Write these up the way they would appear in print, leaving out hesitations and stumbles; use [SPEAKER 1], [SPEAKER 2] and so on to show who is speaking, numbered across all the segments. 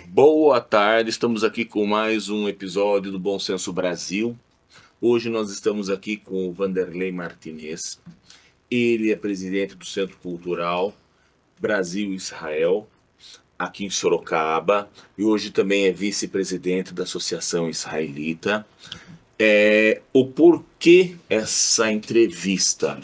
[SPEAKER 1] Boa tarde, estamos aqui com mais um episódio do Bom Senso Brasil. Hoje nós estamos aqui com o Vanderlei Martinez. Ele é presidente do Centro Cultural Brasil-Israel, aqui em Sorocaba, e hoje também é vice-presidente da Associação Israelita. O porquê essa entrevista?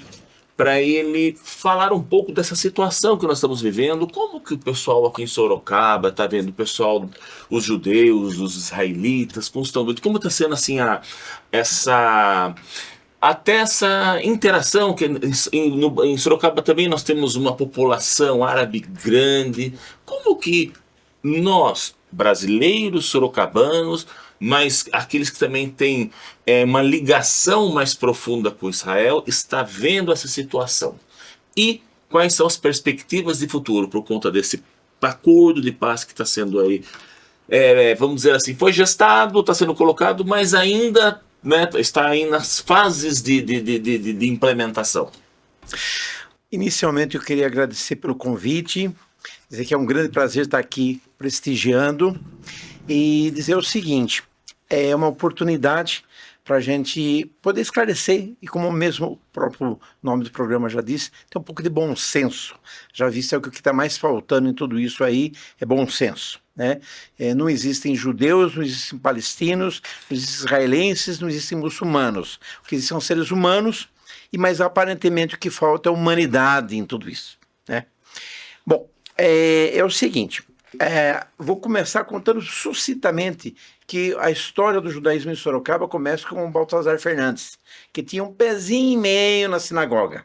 [SPEAKER 1] Para ele falar um pouco dessa situação que nós estamos vivendo, como que o pessoal aqui em Sorocaba está vendo, o pessoal, os judeus, os israelitas, como está sendo assim até essa interação, que em Sorocaba também nós temos uma população árabe grande, como que nós, brasileiros, sorocabanos, mas aqueles que também têm uma ligação mais profunda com Israel, está vendo essa situação. E quais são as perspectivas de futuro por conta desse acordo de paz que está sendo aí, vamos dizer assim, foi gestado, está sendo colocado, mas ainda, né, está aí nas fases de implementação.
[SPEAKER 2] Inicialmente eu queria agradecer pelo convite, dizer que é um grande prazer estar aqui prestigiando e dizer o seguinte: é uma oportunidade para a gente poder esclarecer e, como mesmo o próprio nome do programa já disse, ter um pouco de bom senso. Já visto que o que está mais faltando em tudo isso aí é bom senso, né? Não existem judeus, não existem palestinos, não existem israelenses, não existem muçulmanos. O que existem são seres humanos, mas aparentemente o que falta é humanidade em tudo isso, né? Bom, é o seguinte, vou começar contando sucintamente que a história do judaísmo em Sorocaba começa com o Baltazar Fernandes, que tinha um pezinho e meio na sinagoga,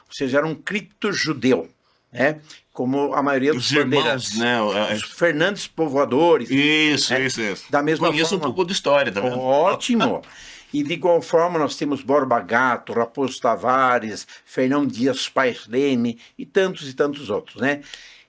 [SPEAKER 2] ou seja, era um cripto-judeu, né? Como a maioria dos bandeirantes, né? Os Fernandes povoadores.
[SPEAKER 1] Isso.
[SPEAKER 2] Da mesma
[SPEAKER 1] Conheço
[SPEAKER 2] forma,
[SPEAKER 1] um pouco de história também.
[SPEAKER 2] Ótimo. E de igual forma nós temos Borba Gato, Raposo Tavares, Fernão Dias Paes Leme e tantos outros, né?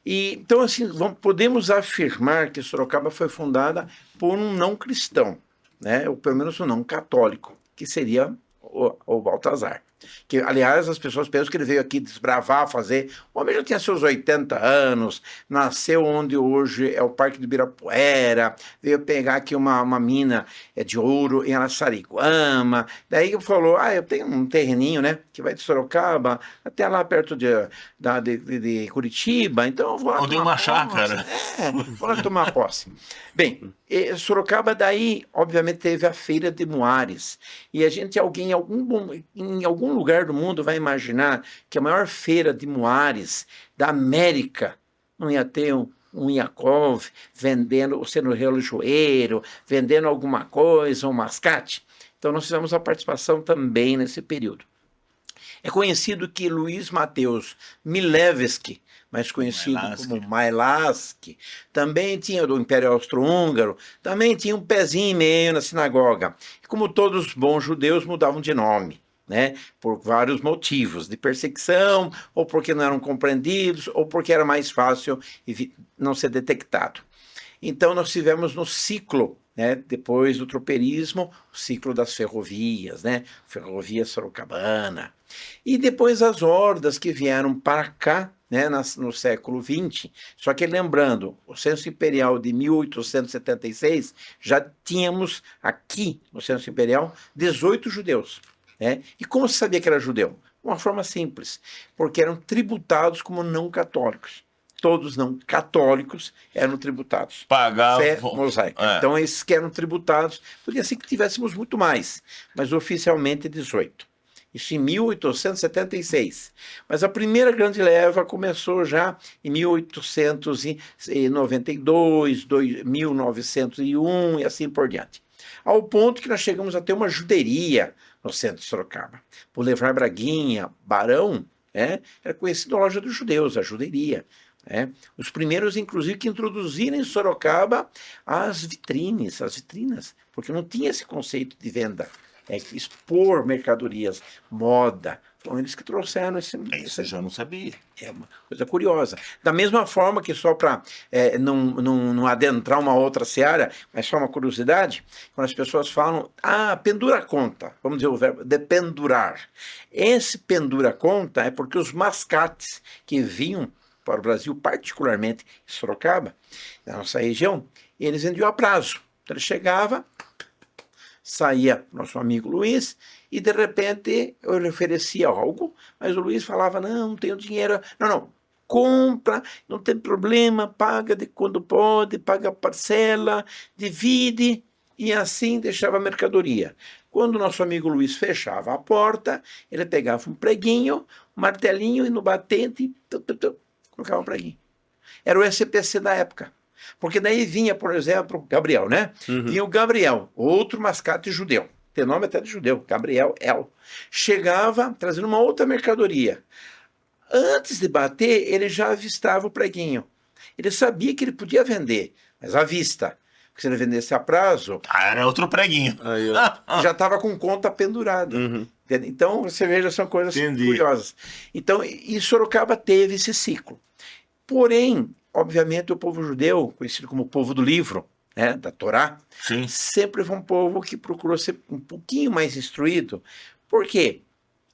[SPEAKER 2] E, então, assim, podemos afirmar que Sorocaba foi fundada por um não cristão, né? Ou pelo menos um não católico, que seria o Baltazar. Que, aliás, as pessoas pensam que ele veio aqui desbravar, fazer... O homem já tinha seus 80 anos, nasceu onde hoje é o Parque do Ibirapuera, veio pegar aqui uma mina de ouro em Araçariguama, daí ele falou, eu tenho um terreninho, né, que vai de Sorocaba até lá perto de Curitiba, então eu vou lá
[SPEAKER 1] tomar posse. Chácara.
[SPEAKER 2] Vou lá tomar posse. Bem, Sorocaba daí, obviamente, teve a Feira de Muares, e a gente, em algum lugar do mundo vai imaginar que a maior feira de Muares da América não ia ter um Yaakov sendo relojoeiro, vendendo alguma coisa, um mascate. Então nós tivemos a participação também nesse período. É conhecido que Luiz Mateus Milevski, mais conhecido como Mailaski, também tinha, do Império Austro-Húngaro, também tinha um pezinho e meio na sinagoga. E como todos os bons judeus, mudavam de nome, né? Por vários motivos, de perseguição, ou porque não eram compreendidos, ou porque era mais fácil não ser detectado. Então nós tivemos no ciclo, né, depois do tropeirismo, o ciclo das ferrovias, né? Ferrovia Sorocabana. E depois as hordas que vieram para cá, né, no século XX, só que lembrando, o censo imperial de 1876, já tínhamos aqui no censo imperial 18 judeus, né? E como se sabia que era judeu? Uma forma simples, porque eram tributados como não católicos. Todos não católicos eram tributados.
[SPEAKER 1] Pagavam.
[SPEAKER 2] Fé mosaica. Então esses que eram tributados, podia ser que tivéssemos muito mais, mas oficialmente 18. Isso em 1876. Mas a primeira grande leva começou já em 1892, 1901 e assim por diante. Ao ponto que nós chegamos a ter uma juderia no centro de Sorocaba. Boulevard Braguinha, Barão, era conhecido a loja dos judeus, a juderia. Os primeiros, inclusive, que introduziram em Sorocaba as vitrinas, porque não tinha esse conceito de venda. expor mercadorias, moda. Foram eles que trouxeram esse.
[SPEAKER 1] Isso eu já não sabia.
[SPEAKER 2] É uma coisa curiosa. Da mesma forma que, só para não adentrar uma outra seara, mas só uma curiosidade, quando as pessoas falam, pendura conta, vamos dizer o verbo de pendurar. Esse pendura conta é porque os mascates que vinham para o Brasil, particularmente em Sorocaba, na nossa região, eles vendiam a prazo. Então ele chegava, saía nosso amigo Luiz, e de repente eu lhe oferecia algo, mas o Luiz falava, não tenho dinheiro. Não, compra, não tem problema, paga de quando pode, paga parcela, divide, e assim deixava a mercadoria. Quando o nosso amigo Luiz fechava a porta, ele pegava um preguinho, um martelinho, e no batente, colocava um preguinho. Era o SPC da época. Porque daí vinha, por exemplo, Gabriel, né? Vinha o Gabriel, outro mascate judeu. Tem nome até de judeu, Gabriel El. Chegava trazendo uma outra mercadoria. Antes de bater, ele já avistava o preguinho. Ele sabia que ele podia vender, mas à vista. Porque se ele vendesse a prazo...
[SPEAKER 1] era outro preguinho.
[SPEAKER 2] Já estava com conta pendurada. Então, você veja, são coisas curiosas. Então, e Sorocaba teve esse ciclo. Porém, obviamente, o povo judeu, conhecido como povo do livro, né, da Torá, sempre foi um povo que procurou ser um pouquinho mais instruído. Por quê?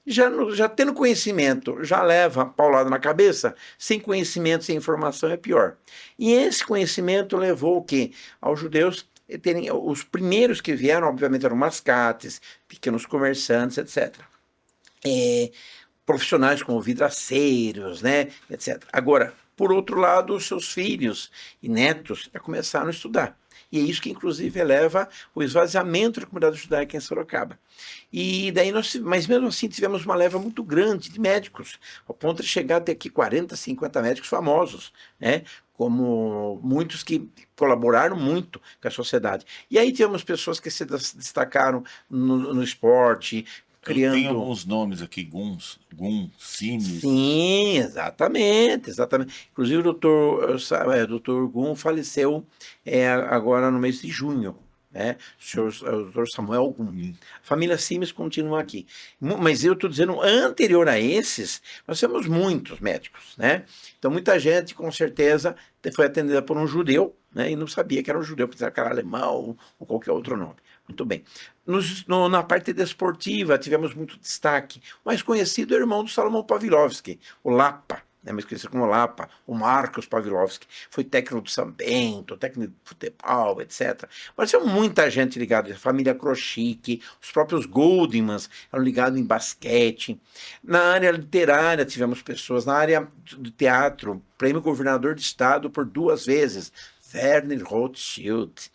[SPEAKER 2] Já tendo conhecimento, já leva paulada na cabeça. Sem conhecimento, sem informação, é pior. E esse conhecimento levou o quê? Aos judeus terem... Os primeiros que vieram, obviamente, eram mascates, pequenos comerciantes, etc. Profissionais como vidraceiros, né, etc. Agora, por outro lado, os seus filhos e netos já começaram a estudar. E é isso que, inclusive, eleva o esvaziamento da comunidade judaica em Sorocaba. E daí mas mesmo assim tivemos uma leva muito grande de médicos, ao ponto de chegar até aqui 40, 50 médicos famosos, né? Como muitos que colaboraram muito com a sociedade. E aí tivemos pessoas que se destacaram no esporte, criando...
[SPEAKER 1] Tem alguns nomes aqui, Gum, Simes.
[SPEAKER 2] Sim, exatamente. Inclusive o doutor Gum faleceu agora no mês de junho, né? O doutor Samuel Gum. A família Simes continua aqui. Mas eu estou dizendo, anterior a esses, nós temos muitos médicos, né? Então muita gente, com certeza, foi atendida por um judeu, né? E não sabia que era um judeu, pensava que era alemão ou qualquer outro nome. Muito bem. Na parte desportiva, tivemos muito destaque. O mais conhecido é o irmão do Salomão Pavlovsky, o Lapa, né, mais conhecido como Lapa, o Marcos Pavlovsky. Foi técnico do São Bento, técnico de futebol, etc. Mas tinha muita gente ligada, a família Krochik, os próprios Goldmans eram ligados em basquete. Na área literária, tivemos pessoas. Na área do teatro, prêmio governador de estado por 2 vezes, Werner Rothschild.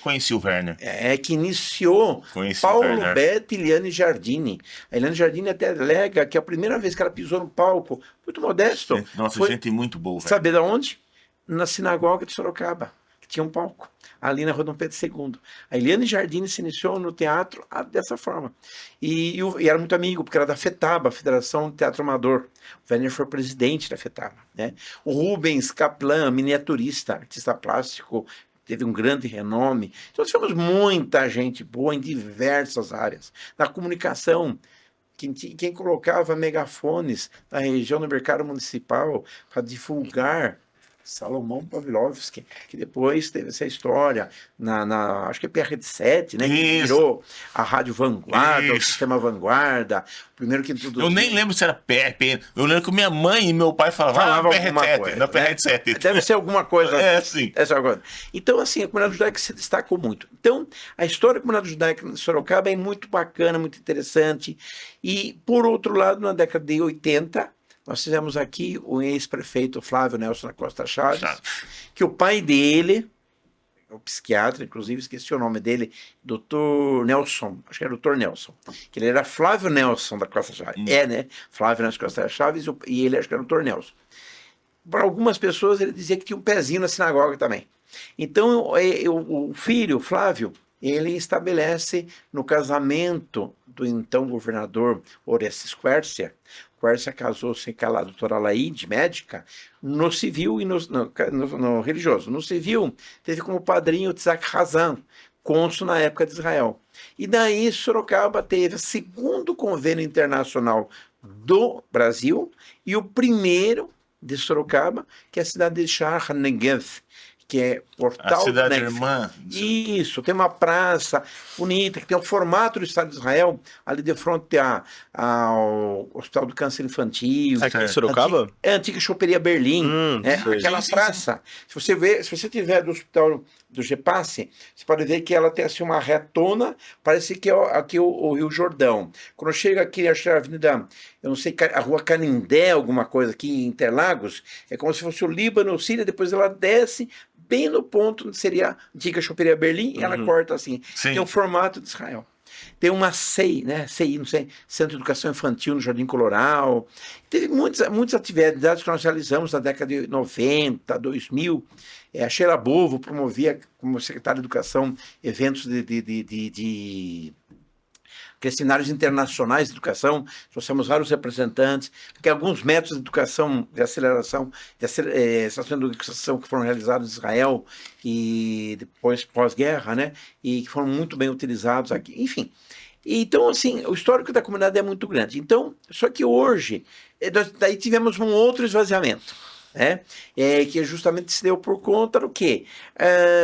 [SPEAKER 1] Conheci o Werner.
[SPEAKER 2] Que iniciou Paulo Betti e Eliane Giardini. A Eliane Giardini até alega que a primeira vez que ela pisou no palco, muito modesto.
[SPEAKER 1] Nossa,
[SPEAKER 2] foi,
[SPEAKER 1] gente muito boa.
[SPEAKER 2] Sabe de onde? Na sinagoga de Sorocaba, que tinha um palco, ali na Rua Dom Pedro II. A Eliane Giardini se iniciou no teatro dessa forma. E era muito amigo, porque era da FETABA, Federação de Teatro Amador. O Werner foi presidente da FETABA, né? O Rubens Kaplan, miniaturista, artista plástico, teve um grande renome. Então, tivemos muita gente boa em diversas áreas. Na comunicação, quem colocava megafones na região do mercado municipal para divulgar, Salomão Pavlovsky, que depois teve essa história acho que é PRD7, né? Que virou a Rádio Vanguarda, o Sistema Vanguarda, o primeiro que introduziu.
[SPEAKER 1] Eu nem lembro se era PRP. Eu lembro que minha mãe e meu pai falavam PRD7.
[SPEAKER 2] Deve ser alguma coisa.
[SPEAKER 1] Sim.
[SPEAKER 2] Então, assim, a comunidade judaica se destacou muito. Então, a história da comunidade judaica em Sorocaba é muito bacana, muito interessante. E, por outro lado, na década de 80, nós fizemos aqui o ex-prefeito Flávio Nelson da Costa Chaves, que o pai dele, o psiquiatra, inclusive, esqueci o nome dele, Dr. Nelson, acho que era Dr. Nelson, que ele era Flávio Nelson da Costa Chaves. Né? Flávio Nelson da Costa Chaves e ele acho que era Dr. Nelson. Para algumas pessoas ele dizia que tinha um pezinho na sinagoga também. Então, o filho, Flávio, ele estabelece no casamento do então governador Orestes Quercia. Quercia casou-se com a doutora Laide, médica, no civil e no religioso. No civil, teve como padrinho Tzak Hazan, cônsul na época de Israel. E daí Sorocaba teve o segundo convênio internacional do Brasil e o primeiro de Sorocaba, que é a cidade de Sha'ar HaNegev, que é
[SPEAKER 1] A
[SPEAKER 2] Portal do
[SPEAKER 1] cidade
[SPEAKER 2] Negev.
[SPEAKER 1] irmã.
[SPEAKER 2] Isso, tem uma praça bonita, que tem o formato do Estado de Israel, ali de frente ao Hospital do Câncer Infantil.
[SPEAKER 3] Aqui em Sorocaba?
[SPEAKER 2] É a antiga Choperia Berlim, né?
[SPEAKER 3] Sei.
[SPEAKER 2] Aquela
[SPEAKER 1] Sim, sim,
[SPEAKER 2] praça. Se você tiver do Hospital do Gepasse, você pode ver que ela tem assim uma retona, parece que é aqui o Rio Jordão. Quando chega aqui, acho que é a Avenida, eu não sei, a Rua Canindé, alguma coisa aqui em Interlagos, é como se fosse o Líbano, o Síria, depois ela desce bem no ponto onde seria a antiga Choperia Berlim, e ela corta assim.
[SPEAKER 1] Sim.
[SPEAKER 2] Tem o formato de Israel. Tem uma CEI, né? CEI, não sei, Centro de Educação Infantil no Jardim Coloral. Teve muitas atividades que nós realizamos na década de 90, 2000. A Sheila Bovo promovia, como secretária de Educação, eventos de seminários internacionais de educação, trouxemos vários representantes, porque alguns métodos de educação, de aceleração de educação que foram realizados em Israel e depois pós-guerra, né, e que foram muito bem utilizados aqui, enfim. Então, assim, o histórico da comunidade é muito grande. Então, só que hoje, daí tivemos um outro esvaziamento, né, que justamente se deu por conta do quê?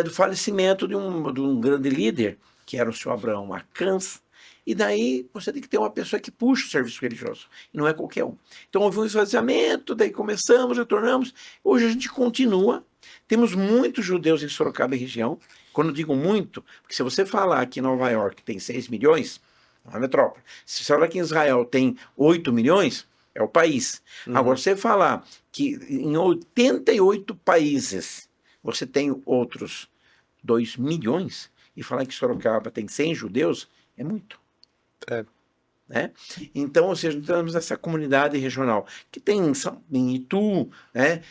[SPEAKER 2] Do falecimento de um grande líder, que era o senhor Abraão Acans. E daí você tem que ter uma pessoa que puxa o serviço religioso, e não é qualquer um. Então houve um esvaziamento, daí começamos, retornamos, hoje a gente continua, temos muitos judeus em Sorocaba e região, quando eu digo muito, porque se você falar que em Nova York tem 6 milhões, é uma metrópole, se você falar que em Israel tem 8 milhões, é o país. Agora, se você falar que em 88 países você tem outros 2 milhões, e falar que Sorocaba tem 100 judeus, é muito. Né? Então, ou seja, temos essa comunidade regional que tem em Itu, né?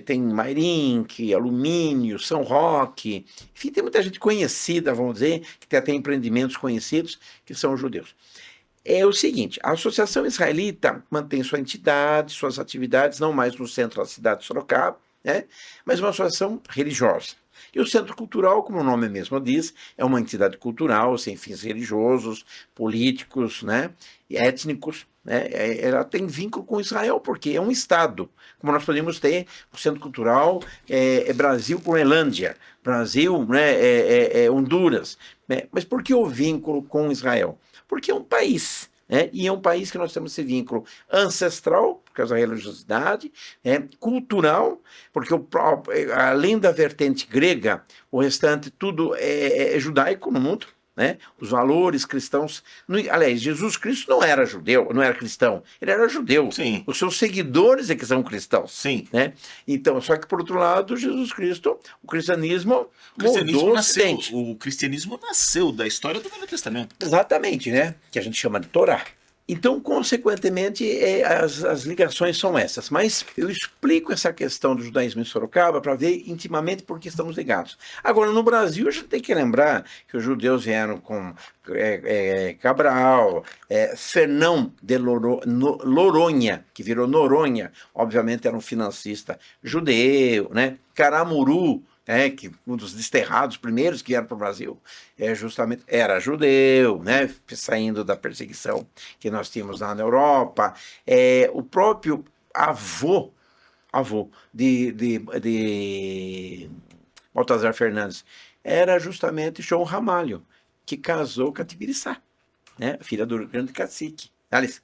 [SPEAKER 2] Tem Mairink, Alumínio, São Roque, enfim, tem muita gente conhecida, vamos dizer, que tem até empreendimentos conhecidos, que são os judeus. É o seguinte, a Associação Israelita mantém sua entidade, suas atividades, não mais no centro da cidade de Sorocaba, né? Mas uma associação religiosa. E o Centro Cultural, como o nome mesmo diz, é uma entidade cultural, sem fins religiosos, políticos, né, étnicos. Né, ela tem vínculo com Israel, porque é um Estado. Como nós podemos ter, o Centro Cultural é Brasil com Groenlândia, Brasil, né, Honduras. Né, mas por que o vínculo com Israel? Porque é um país. Né, e é um país que nós temos esse vínculo ancestral, por causa da religiosidade, cultural, porque além da vertente grega, o restante tudo é judaico no mundo, né? Os valores cristãos. Aliás, Jesus Cristo não era judeu, não era cristão, ele era judeu.
[SPEAKER 1] Sim.
[SPEAKER 2] Os seus seguidores é que são cristãos.
[SPEAKER 1] Sim.
[SPEAKER 2] Né? Então, só que por outro lado, Jesus Cristo, o cristianismo mudou o Ocidente.
[SPEAKER 1] O cristianismo nasceu da história do Velho Testamento.
[SPEAKER 2] Exatamente, né? Que a gente chama de Torá. Então, consequentemente, as ligações são essas. Mas eu explico essa questão do judaísmo em Sorocaba para ver intimamente por que estamos ligados. Agora, no Brasil, a gente tem que lembrar que os judeus vieram com Cabral, Fernão de Noronha, que virou Noronha, obviamente era um financista judeu, né? Caramuru, que um dos desterrados primeiros que vieram para o Brasil, justamente era judeu, né, saindo da perseguição que nós tínhamos lá na Europa. O próprio avô de Baltazar Fernandes era justamente João Ramalho, que casou com a Tibiriçá, né, filha do grande cacique. Aliás,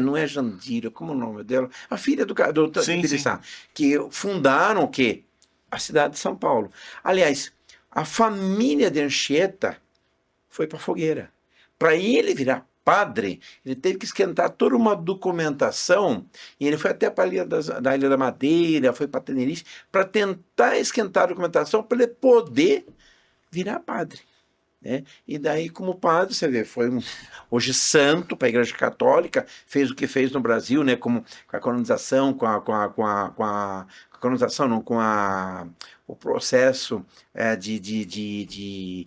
[SPEAKER 2] não é Jandira, como é o nome dela? A filha do Tibiriçá, que fundaram o quê? A cidade de São Paulo. Aliás, a família de Anchieta foi para a fogueira. Para ele virar padre, ele teve que esquentar toda uma documentação, e ele foi até para a Ilha da Madeira, foi para Tenerife, para tentar esquentar a documentação para ele poder virar padre. Né? E daí, como padre, você vê, foi hoje santo para a Igreja Católica, fez o que fez no Brasil, né? Como com a colonização, o processo de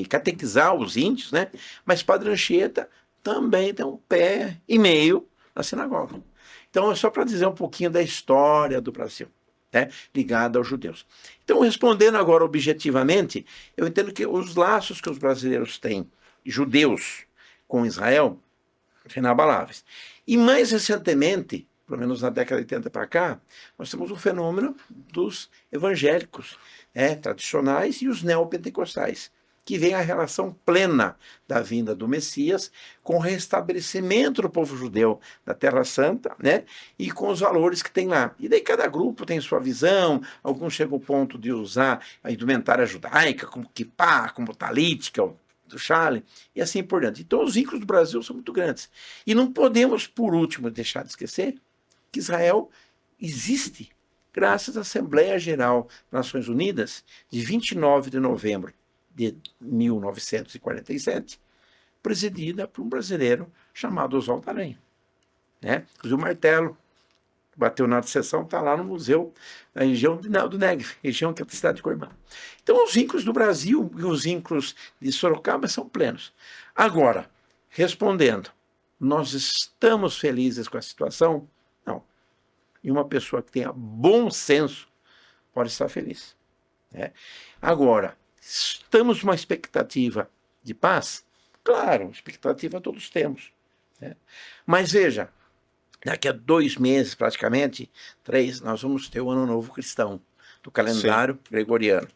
[SPEAKER 2] catequizar os índios, né? Mas Padre Anchieta também tem um pé e meio na sinagoga. Então, é só para dizer um pouquinho da história do Brasil. né, ligada aos judeus. Então, respondendo agora objetivamente, eu entendo que os laços que os brasileiros têm, judeus, com Israel, são inabaláveis. E mais recentemente, pelo menos na década de 80 para cá, nós temos o fenômeno dos evangélicos, tradicionais, e os neopentecostais, que vem a relação plena da vinda do Messias com o restabelecimento do povo judeu da Terra Santa, né, e com os valores que tem lá. E daí cada grupo tem sua visão, alguns chegam ao ponto de usar a indumentária judaica, como kippá, como talit, que é o do Chale, e assim por diante. Então os vínculos do Brasil são muito grandes. E não podemos, por último, deixar de esquecer que Israel existe graças à Assembleia Geral das Nações Unidas de 29 de novembro de 1947, presidida por um brasileiro chamado Oswaldo Aranha. Né? O martelo bateu na sessão, está lá no museu, na região do Negev, região que é a cidade de Corbã. Então, os vínculos do Brasil e os vínculos de Sorocaba são plenos. Agora, respondendo, nós estamos felizes com a situação? Não. E uma pessoa que tenha bom senso pode estar feliz. Né? Agora, estamos numa expectativa de paz? Claro, expectativa todos temos. Né? Mas veja, daqui a 2 meses, praticamente, 3, nós vamos ter o Ano Novo Cristão, do calendário gregoriano.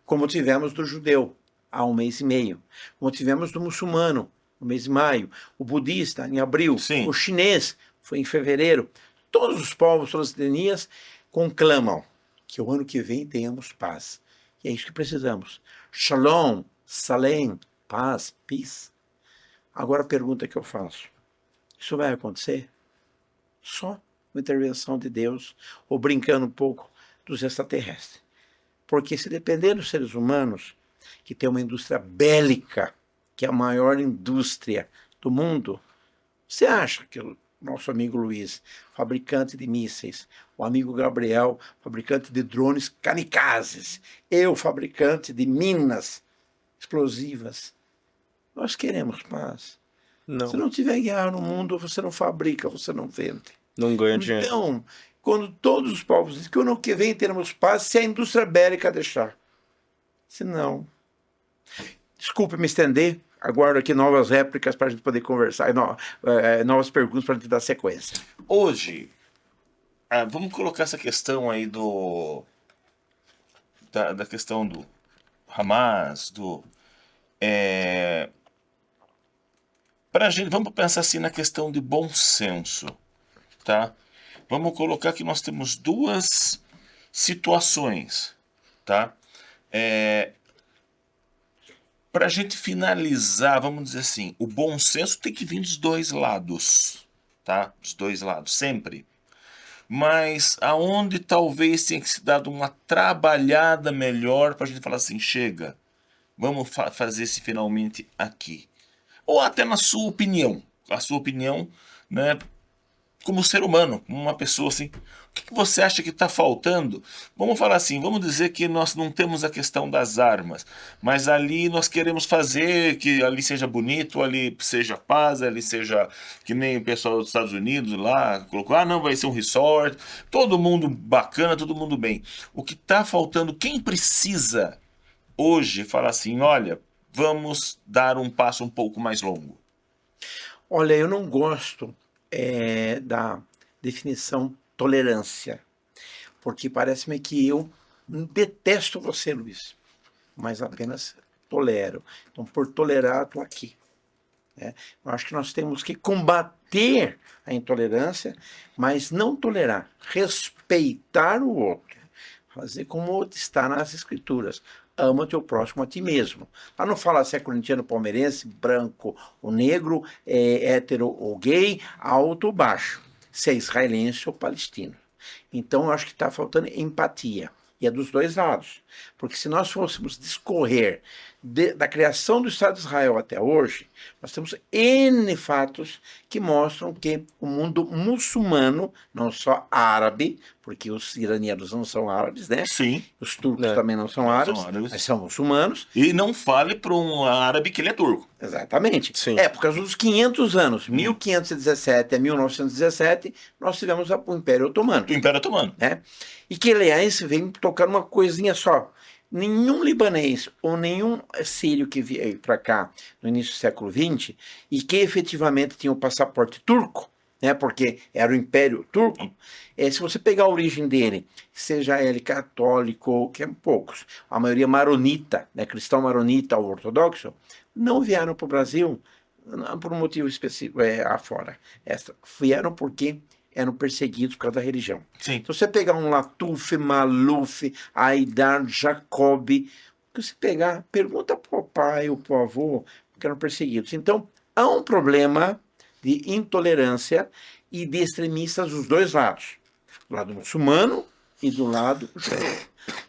[SPEAKER 2] Como tivemos do judeu, há 1 mês e meio. Como tivemos do muçulmano, no mês de maio. O budista, em abril.
[SPEAKER 1] Sim.
[SPEAKER 2] O chinês, foi em fevereiro. Todos os povos, todas as etnias, conclamam que o ano que vem tenhamos paz. E é isso que precisamos. Shalom, salem, paz, peace. Agora a pergunta que eu faço. Isso vai acontecer? Só com intervenção de Deus, ou brincando um pouco dos extraterrestres. Porque se depender dos seres humanos, que tem uma indústria bélica, que é a maior indústria do mundo, você acha que o nosso amigo Luiz, fabricante de mísseis, o amigo Gabriel, fabricante de drones kamikazes, eu, fabricante de minas explosivas, nós queremos paz.
[SPEAKER 3] Não.
[SPEAKER 2] Se não tiver guerra no mundo, você não fabrica, você não vende.
[SPEAKER 3] Não ganha dinheiro.
[SPEAKER 2] Então, quando todos os povos dizem que o ano que vem teremos paz, se a indústria bélica deixar. Se não. Desculpe me estender, aguardo aqui novas réplicas para a gente poder conversar, novas perguntas para a gente dar sequência.
[SPEAKER 1] Hoje, vamos colocar essa questão aí da questão do Hamas, pra gente, vamos pensar assim na questão de bom senso, tá? Vamos colocar que nós temos 2 situações, tá? Para a gente finalizar, vamos dizer assim, o bom senso tem que vir dos 2 lados, tá? Dos 2 lados, sempre. Mas aonde talvez tenha que se dado uma trabalhada melhor para a gente falar assim, chega, vamos fazer esse finalmente aqui. Ou até na sua opinião, a sua opinião, né, como ser humano, como uma pessoa assim, o que você acha que está faltando? Vamos falar assim, vamos dizer que nós não temos a questão das armas, mas ali nós queremos fazer que ali seja bonito, ali seja paz, ali seja que nem o pessoal dos Estados Unidos lá colocou, não, vai ser um resort, todo mundo bacana, todo mundo bem. O que está faltando, quem precisa hoje falar assim, olha, vamos dar um passo um pouco mais longo?
[SPEAKER 2] Olha, eu não gosto da definição tolerância, porque parece-me que eu detesto você, Luiz, mas apenas tolero. Então, por tolerar, estou aqui. Né? Eu acho que nós temos que combater a intolerância, mas não tolerar, respeitar o outro, fazer como está nas Escrituras. Ama o teu próximo a ti mesmo. Lá não fala se é corintiano, palmeirense, branco ou negro, hétero ou gay, alto ou baixo, se é israelense ou palestino. Então, eu acho que está faltando empatia. E é dos 2 lados. Porque se nós fôssemos discorrer da criação do Estado de Israel até hoje, nós temos N fatos que mostram que o mundo muçulmano, não só árabe, porque os iranianos não são árabes, né?
[SPEAKER 1] Sim.
[SPEAKER 2] Os turcos
[SPEAKER 3] É.
[SPEAKER 2] também não são
[SPEAKER 1] Não
[SPEAKER 2] árabes,
[SPEAKER 1] são árabes.
[SPEAKER 2] mas são muçulmanos.
[SPEAKER 1] E não fale para um árabe que ele é turco.
[SPEAKER 2] Exatamente.
[SPEAKER 3] Sim.
[SPEAKER 2] Por causa dos 500 anos, 1517 a 1917, nós tivemos o Império Otomano.
[SPEAKER 1] Do Império Otomano.
[SPEAKER 2] Né? E que, aliás, vem tocar uma coisinha só. Nenhum libanês ou nenhum sírio que veio para cá no início do século XX e que efetivamente tinha o passaporte turco, né, porque era o Império Turco, se você pegar a origem dele, seja ele católico, que é poucos, a maioria maronita, né, cristão maronita ou ortodoxo, não vieram para o Brasil não por um motivo específico afora. Vieram porque eram perseguidos por causa da religião.
[SPEAKER 1] Sim.
[SPEAKER 2] Então, você pegar um Latuf, Maluf, Aidar, Jacob, que você pegar, pergunta para o pai ou para o avô, porque eram perseguidos. Então, há um problema de intolerância e de extremistas dos dois lados. Do lado muçulmano e do lado judeu.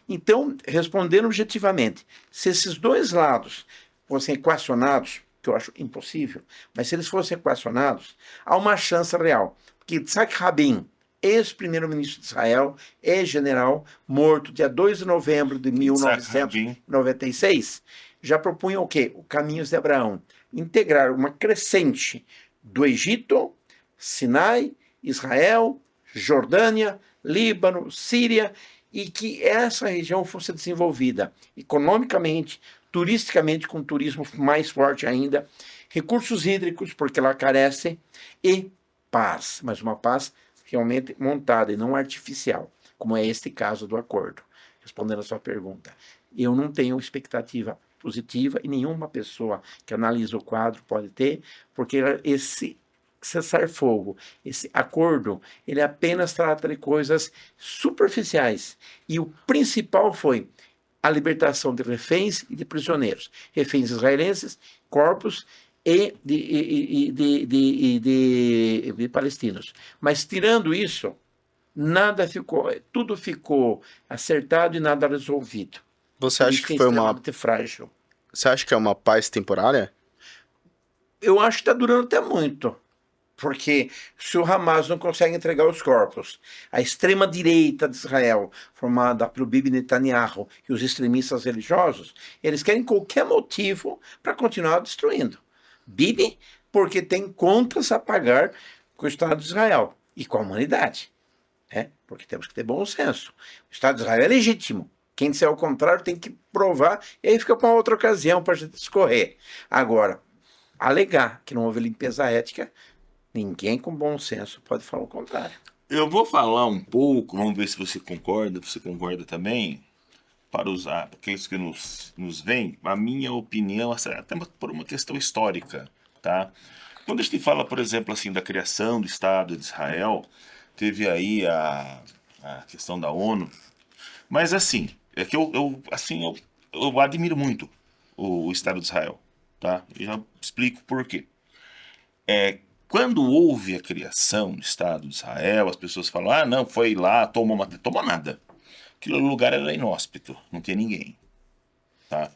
[SPEAKER 2] Então, respondendo objetivamente, se esses dois lados fossem equacionados, que eu acho impossível, mas se eles fossem equacionados, há uma chance real. Porque Yitzhak Rabin, ex-primeiro-ministro de Israel, ex-general, morto dia 2 de novembro de 1996, já propunha o quê? O Caminhos de Abraão. Integrar uma crescente do Egito, Sinai, Israel, Jordânia, Líbano, Síria, e que essa região fosse desenvolvida economicamente, turisticamente, com turismo mais forte ainda, recursos hídricos, porque ela carece, e paz, mas uma paz realmente montada e não artificial, como é este caso do acordo. Respondendo a sua pergunta, eu não tenho expectativa positiva e nenhuma pessoa que analisa o quadro pode ter, porque esse cessar-fogo, esse acordo, ele apenas trata de coisas superficiais. E o principal foi a libertação de reféns e de prisioneiros. Reféns israelenses, corpos e de palestinos. Mas, tirando isso, nada ficou, tudo ficou acertado e nada resolvido.
[SPEAKER 3] Você acha
[SPEAKER 2] Isso
[SPEAKER 3] que
[SPEAKER 2] é
[SPEAKER 3] foi uma...
[SPEAKER 2] extremamente frágil.
[SPEAKER 3] Você acha que é uma paz temporária?
[SPEAKER 2] Eu acho que está durando até muito. Porque se o Hamas não consegue entregar os corpos, a extrema-direita de Israel, formada pelo Bibi Netanyahu e os extremistas religiosos, eles querem qualquer motivo para continuar destruindo. Bibi, porque tem contas a pagar com o Estado de Israel e com a humanidade. Né? Porque temos que ter bom senso. O Estado de Israel é legítimo. Quem disser o contrário tem que provar, e aí fica para outra ocasião para a gente discorrer. Agora, alegar que não houve limpeza ética, ninguém com bom senso pode falar o contrário.
[SPEAKER 1] Eu vou falar um pouco, vamos ver se você concorda também, para aqueles que nos veem, a minha opinião, até por uma questão histórica, tá? Quando a gente fala, por exemplo, assim, da criação do Estado de Israel, teve aí a questão da ONU, mas assim, é que eu admiro muito o Estado de Israel, tá? E já explico por quê. Quando houve a criação do Estado de Israel, as pessoas falam, não, foi lá, tomou nada. Aquele lugar era inóspito, não tinha ninguém. Tá?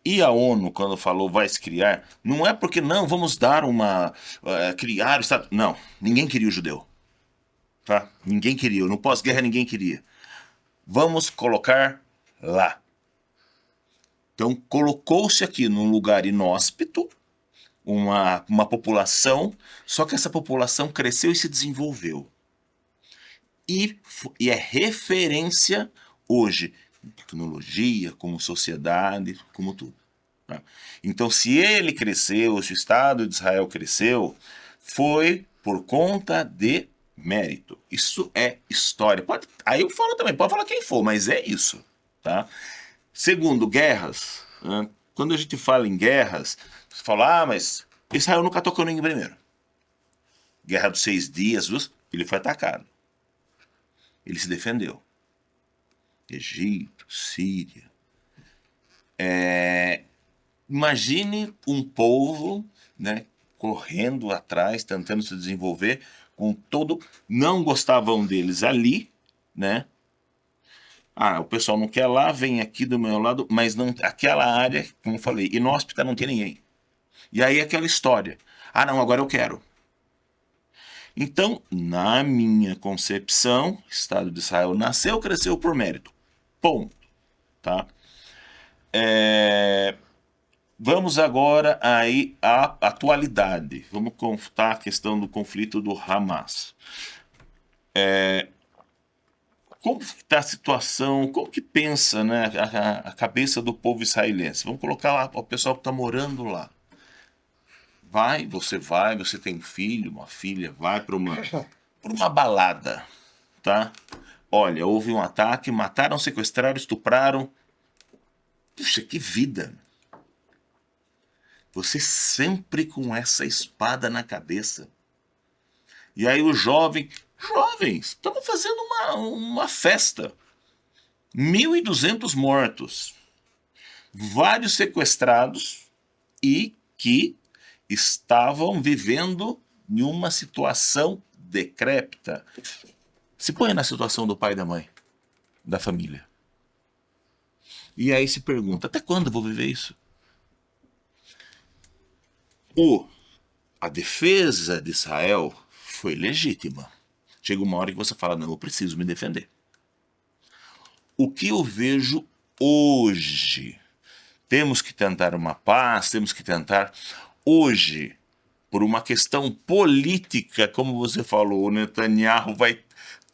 [SPEAKER 1] E a ONU, quando falou vai se criar, não é porque não, vamos dar criar o Estado. Não, ninguém queria o judeu. Tá? Ninguém queria, no pós-guerra ninguém queria. Vamos colocar lá. Então colocou-se aqui num lugar inóspito, uma população, só que essa população cresceu e se desenvolveu. E é referência hoje, tecnologia, como sociedade, como tudo. Tá? Então, se ele cresceu, se o Estado de Israel cresceu, foi por conta de mérito. Isso é história. Aí eu falo também, pode falar quem for, mas é isso. Tá? Segundo, guerras. Né? Quando a gente fala em guerras, você fala, mas Israel nunca tocou ninguém primeiro. Guerra dos 6 dias, ele foi atacado. Ele se defendeu. Egito, Síria. Imagine um povo, né, correndo atrás, tentando se desenvolver, com todo. Não gostavam deles ali, né? Ah, o pessoal não quer lá, vem aqui do meu lado, mas não, aquela área, como eu falei, inóspita não tem ninguém. E aí aquela história. Ah, não, agora eu quero. Então, na minha concepção, o Estado de Israel nasceu, cresceu por mérito. Ponto. Tá? Vamos agora aí à atualidade. Vamos contar a questão do conflito do Hamas. Como está a situação, como que pensa, né, a cabeça do povo israelense? Vamos colocar lá o pessoal que está morando lá. Você tem um filho, uma filha, vai para uma balada, tá? Olha, houve um ataque, mataram, sequestraram, estupraram. Puxa, que vida! Você sempre com essa espada na cabeça. E aí o jovens, estamos fazendo uma festa. 1.200 mortos. Vários sequestrados e que estavam vivendo em uma situação decrépita. Se põe na situação do pai e da mãe, da família. E aí se pergunta, até quando eu vou viver isso? A defesa de Israel foi legítima. Chega uma hora que você fala, não, eu preciso me defender. O que eu vejo hoje? Temos que tentar uma paz, temos que tentar... Hoje, por uma questão política, como você falou, o Netanyahu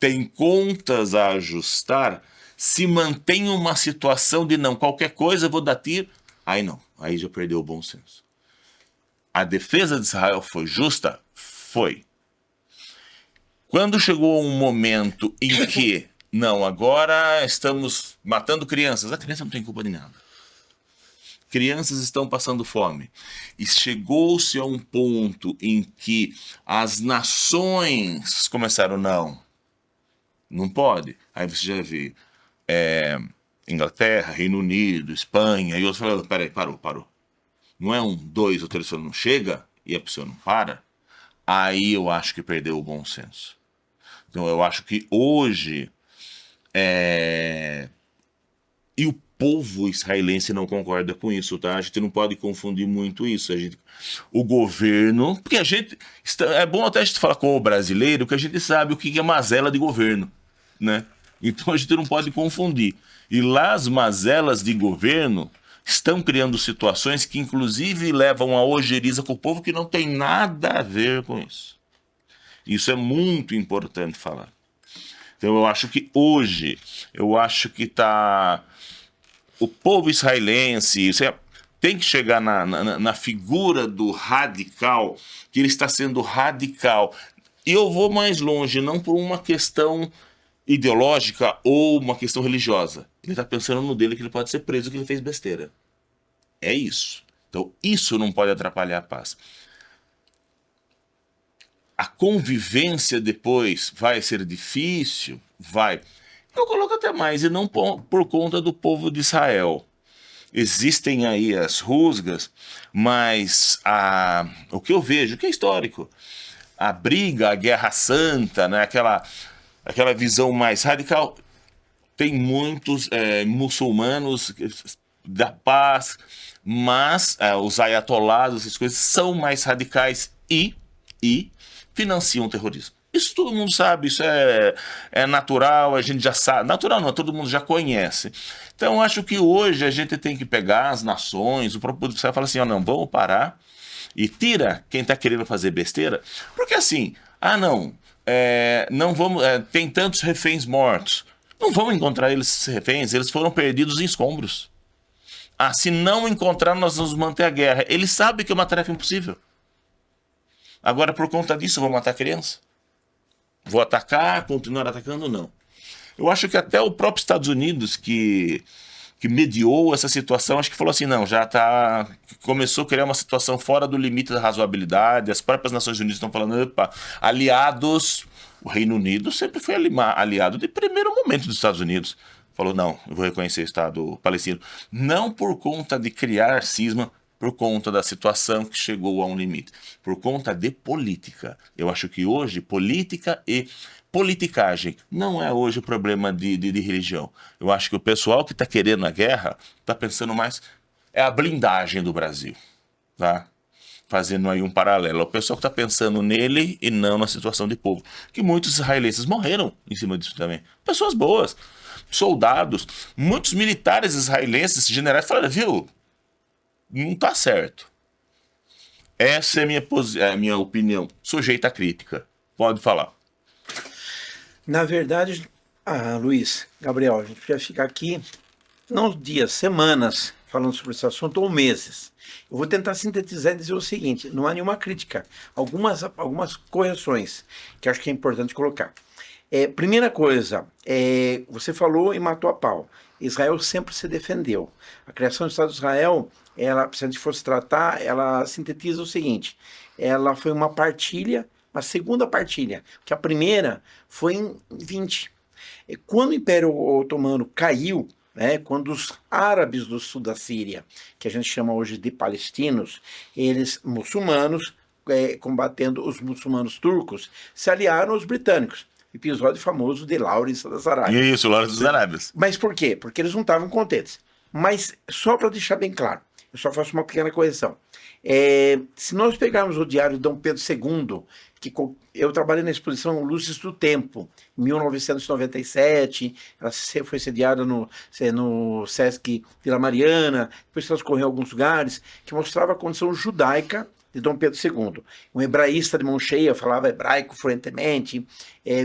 [SPEAKER 1] tem contas a ajustar, se mantém uma situação de não, qualquer coisa eu vou dar tiro. Aí não, aí já perdeu o bom senso. A defesa de Israel foi justa? Foi. Quando chegou um momento em que, não, agora estamos matando crianças, a criança não tem culpa de nada. Crianças estão passando fome. E chegou-se a um ponto em que as nações começaram, não pode. Aí você já vê Inglaterra, Reino Unido, Espanha, e outros falando, peraí, parou. Não é 1, 2 ou 3, você não chega e a pessoa não para. Aí eu acho que perdeu o bom senso. Então eu acho que hoje e o povo israelense não concorda com isso, tá? A gente não pode confundir muito isso. O governo... Porque é bom até a gente falar com o brasileiro, que a gente sabe o que é mazela de governo, né? Então a gente não pode confundir. E lá as mazelas de governo estão criando situações que inclusive levam a ojeriza com o povo que não tem nada a ver com isso. Isso é muito importante falar. Então eu acho que hoje, o povo israelense tem que chegar na figura do radical, que ele está sendo radical. E eu vou mais longe, não por uma questão ideológica ou uma questão religiosa. Ele está pensando no dele que ele pode ser preso, que ele fez besteira. É isso. Então isso não pode atrapalhar a paz. A convivência depois vai ser difícil? Vai. Eu coloco até mais, e não por conta do povo de Israel. Existem aí as rusgas, mas o que eu vejo, que é histórico, a briga, a guerra santa, né, aquela visão mais radical, tem muitos muçulmanos da paz, mas os ayatollahs, essas coisas, são mais radicais e financiam o terrorismo. Isso todo mundo sabe, isso é natural, a gente já sabe. Natural não, todo mundo já conhece. Então, acho que hoje a gente tem que pegar as nações, o próprio Israel fala assim, não, vamos parar e tira quem está querendo fazer besteira. Porque assim, não vamos, tem tantos reféns mortos. Não vamos encontrar esses reféns, eles foram perdidos em escombros. Se não encontrar, nós vamos manter a guerra. Eles sabem que é uma tarefa impossível. Agora, por conta disso, eu vou matar criança? Vou atacar, continuar atacando? Não. Eu acho que até o próprio Estados Unidos, que mediou essa situação, acho que falou assim, começou a criar uma situação fora do limite da razoabilidade, as próprias Nações Unidas estão falando, aliados, o Reino Unido sempre foi aliado de primeiro momento dos Estados Unidos. Falou, não, eu vou reconhecer o Estado palestino. Não por conta de criar cisma, por conta da situação que chegou a um limite, por conta de política. Eu acho que hoje política e politicagem não é hoje o problema de religião. Eu acho que o pessoal que está querendo a guerra está pensando mais é a blindagem do Brasil, tá? Fazendo aí um paralelo. O pessoal que está pensando nele e não na situação de povo. Que muitos israelenses morreram em cima disso também. Pessoas boas, soldados, muitos militares israelenses, generais, falaram, viu, não está certo. Essa é a minha opinião, sujeita à crítica. Pode falar.
[SPEAKER 2] Na verdade, Luiz, Gabriel, a gente precisa ficar aqui, não dias, semanas, falando sobre esse assunto, ou meses. Eu vou tentar sintetizar e dizer o seguinte, não há nenhuma crítica, algumas correções que acho que é importante colocar. Primeira coisa, você falou e matou a pau. Israel sempre se defendeu. A criação do Estado de Israel, se a gente fosse tratar, ela sintetiza o seguinte, ela foi uma partilha, uma segunda partilha, que a primeira foi em 20. Quando o Império Otomano caiu, quando os árabes do sul da Síria, que a gente chama hoje de palestinos, eles muçulmanos, combatendo os muçulmanos turcos, se aliaram aos britânicos. Episódio famoso de Lawrence das Arábias.
[SPEAKER 1] Isso, Lawrence das Arábias.
[SPEAKER 2] Mas por quê? Porque eles não estavam contentes. Mas, só para deixar bem claro, eu só faço uma pequena correção. Se nós pegarmos o diário de Dom Pedro II, que eu trabalhei na exposição Luzes do Tempo, em 1997, ela foi sediada no Sesc Vila Mariana, depois transcorreu em alguns lugares, que mostrava a condição judaica de Dom Pedro II. Um hebraísta de mão cheia, falava hebraico fluentemente,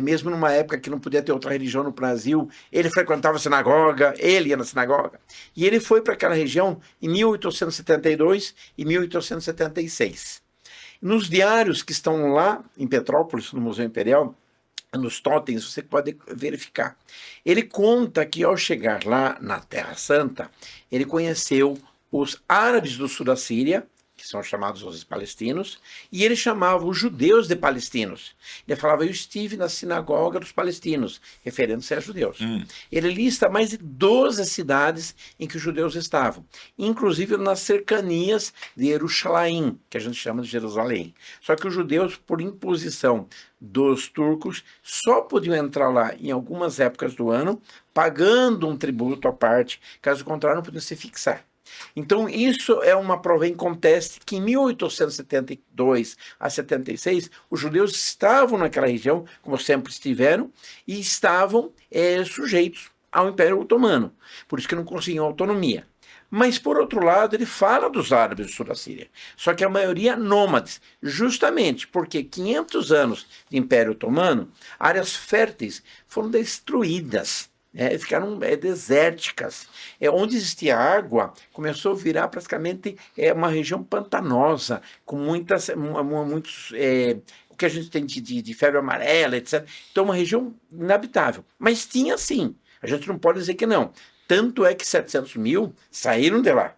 [SPEAKER 2] mesmo numa época que não podia ter outra religião no Brasil, ele frequentava a sinagoga, ele ia na sinagoga, e ele foi para aquela região em 1872 e 1876. Nos diários que estão lá em Petrópolis, no Museu Imperial, nos totens, você pode verificar. Ele conta que ao chegar lá na Terra Santa, ele conheceu os árabes do sul da Síria, que são chamados os palestinos, e ele chamava os judeus de palestinos. Ele falava, eu estive na sinagoga dos palestinos, referindo-se a judeus. Ele lista mais de 12 cidades em que os judeus estavam, inclusive nas cercanias de Jerusalém, que a gente chama de Jerusalém. Só que os judeus, por imposição dos turcos, só podiam entrar lá em algumas épocas do ano, pagando um tributo à parte, caso contrário não podiam se fixar. Então, isso é uma prova inconteste que em 1872 a 76, os judeus estavam naquela região, como sempre estiveram, e estavam sujeitos ao Império Otomano. Por isso que não conseguiam autonomia. Mas, por outro lado, ele fala dos árabes do sul da Síria. Só que a maioria nômades, justamente porque 500 anos de Império Otomano, áreas férteis foram destruídas. Ficaram desérticas. Onde existia água, começou a virar praticamente uma região pantanosa, com muitos, o que a gente tem de febre amarela, etc. Então, uma região inabitável. Mas tinha sim, a gente não pode dizer que não. Tanto é que 700 mil saíram de lá.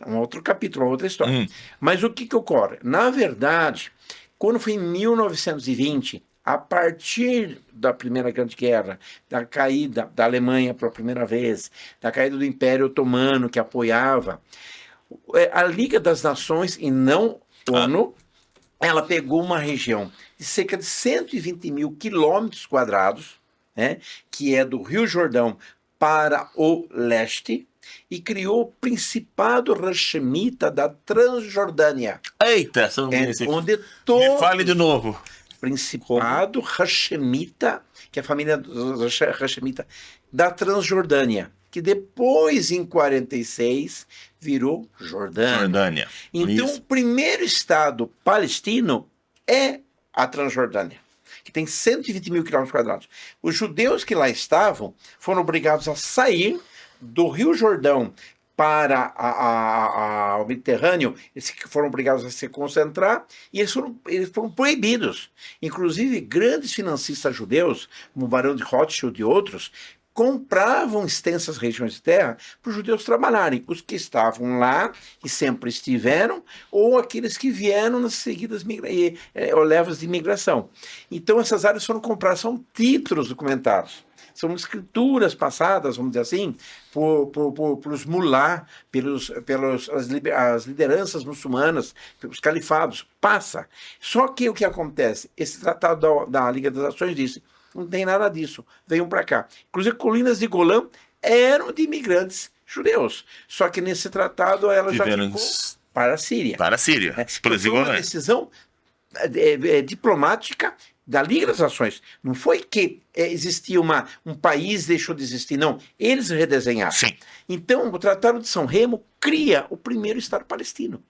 [SPEAKER 2] Um outro capítulo, uma outra história. Mas o que ocorre? Na verdade, quando foi em 1920, a partir da Primeira Grande Guerra, da caída da Alemanha pela primeira vez, da caída do Império Otomano, que apoiava, a Liga das Nações, e não a ONU, ela pegou uma região de cerca de 120 mil quilômetros quadrados, que é do Rio Jordão para o leste, e criou o Principado Hashemita da Transjordânia.
[SPEAKER 1] Eita,
[SPEAKER 2] onde
[SPEAKER 1] me fale de novo.
[SPEAKER 2] Principado Hashemita, que é a família Hashemita da Transjordânia, que depois, em 46, virou Jordânia. Então, o primeiro estado palestino é a Transjordânia, que tem 120 mil quilômetros quadrados. Os judeus que lá estavam foram obrigados a sair do Rio Jordão para o Mediterrâneo, eles foram obrigados a se concentrar e eles foram proibidos. Inclusive, grandes financistas judeus, como o Barão de Rothschild e outros, compravam extensas regiões de terra para os judeus trabalharem, os que estavam lá e sempre estiveram, ou aqueles que vieram nas seguidas levas de imigração. Então essas áreas foram compradas, são títulos documentados, são escrituras passadas, vamos dizer assim, pelos mulá, as lideranças muçulmanas, pelos califados, passa. Só que o que acontece? Esse tratado da Liga das Nações disse, não tem nada disso, venham para cá. Inclusive, colinas de Golã eram de imigrantes judeus. Só que nesse tratado ela já ficou para a Síria.
[SPEAKER 1] Para a Síria.
[SPEAKER 2] Foi uma decisão diplomática da Liga das Nações. Não foi que existia um país deixou de existir, não. Eles redesenharam.
[SPEAKER 1] Sim.
[SPEAKER 2] Então, o Tratado de São Remo cria o primeiro Estado palestino.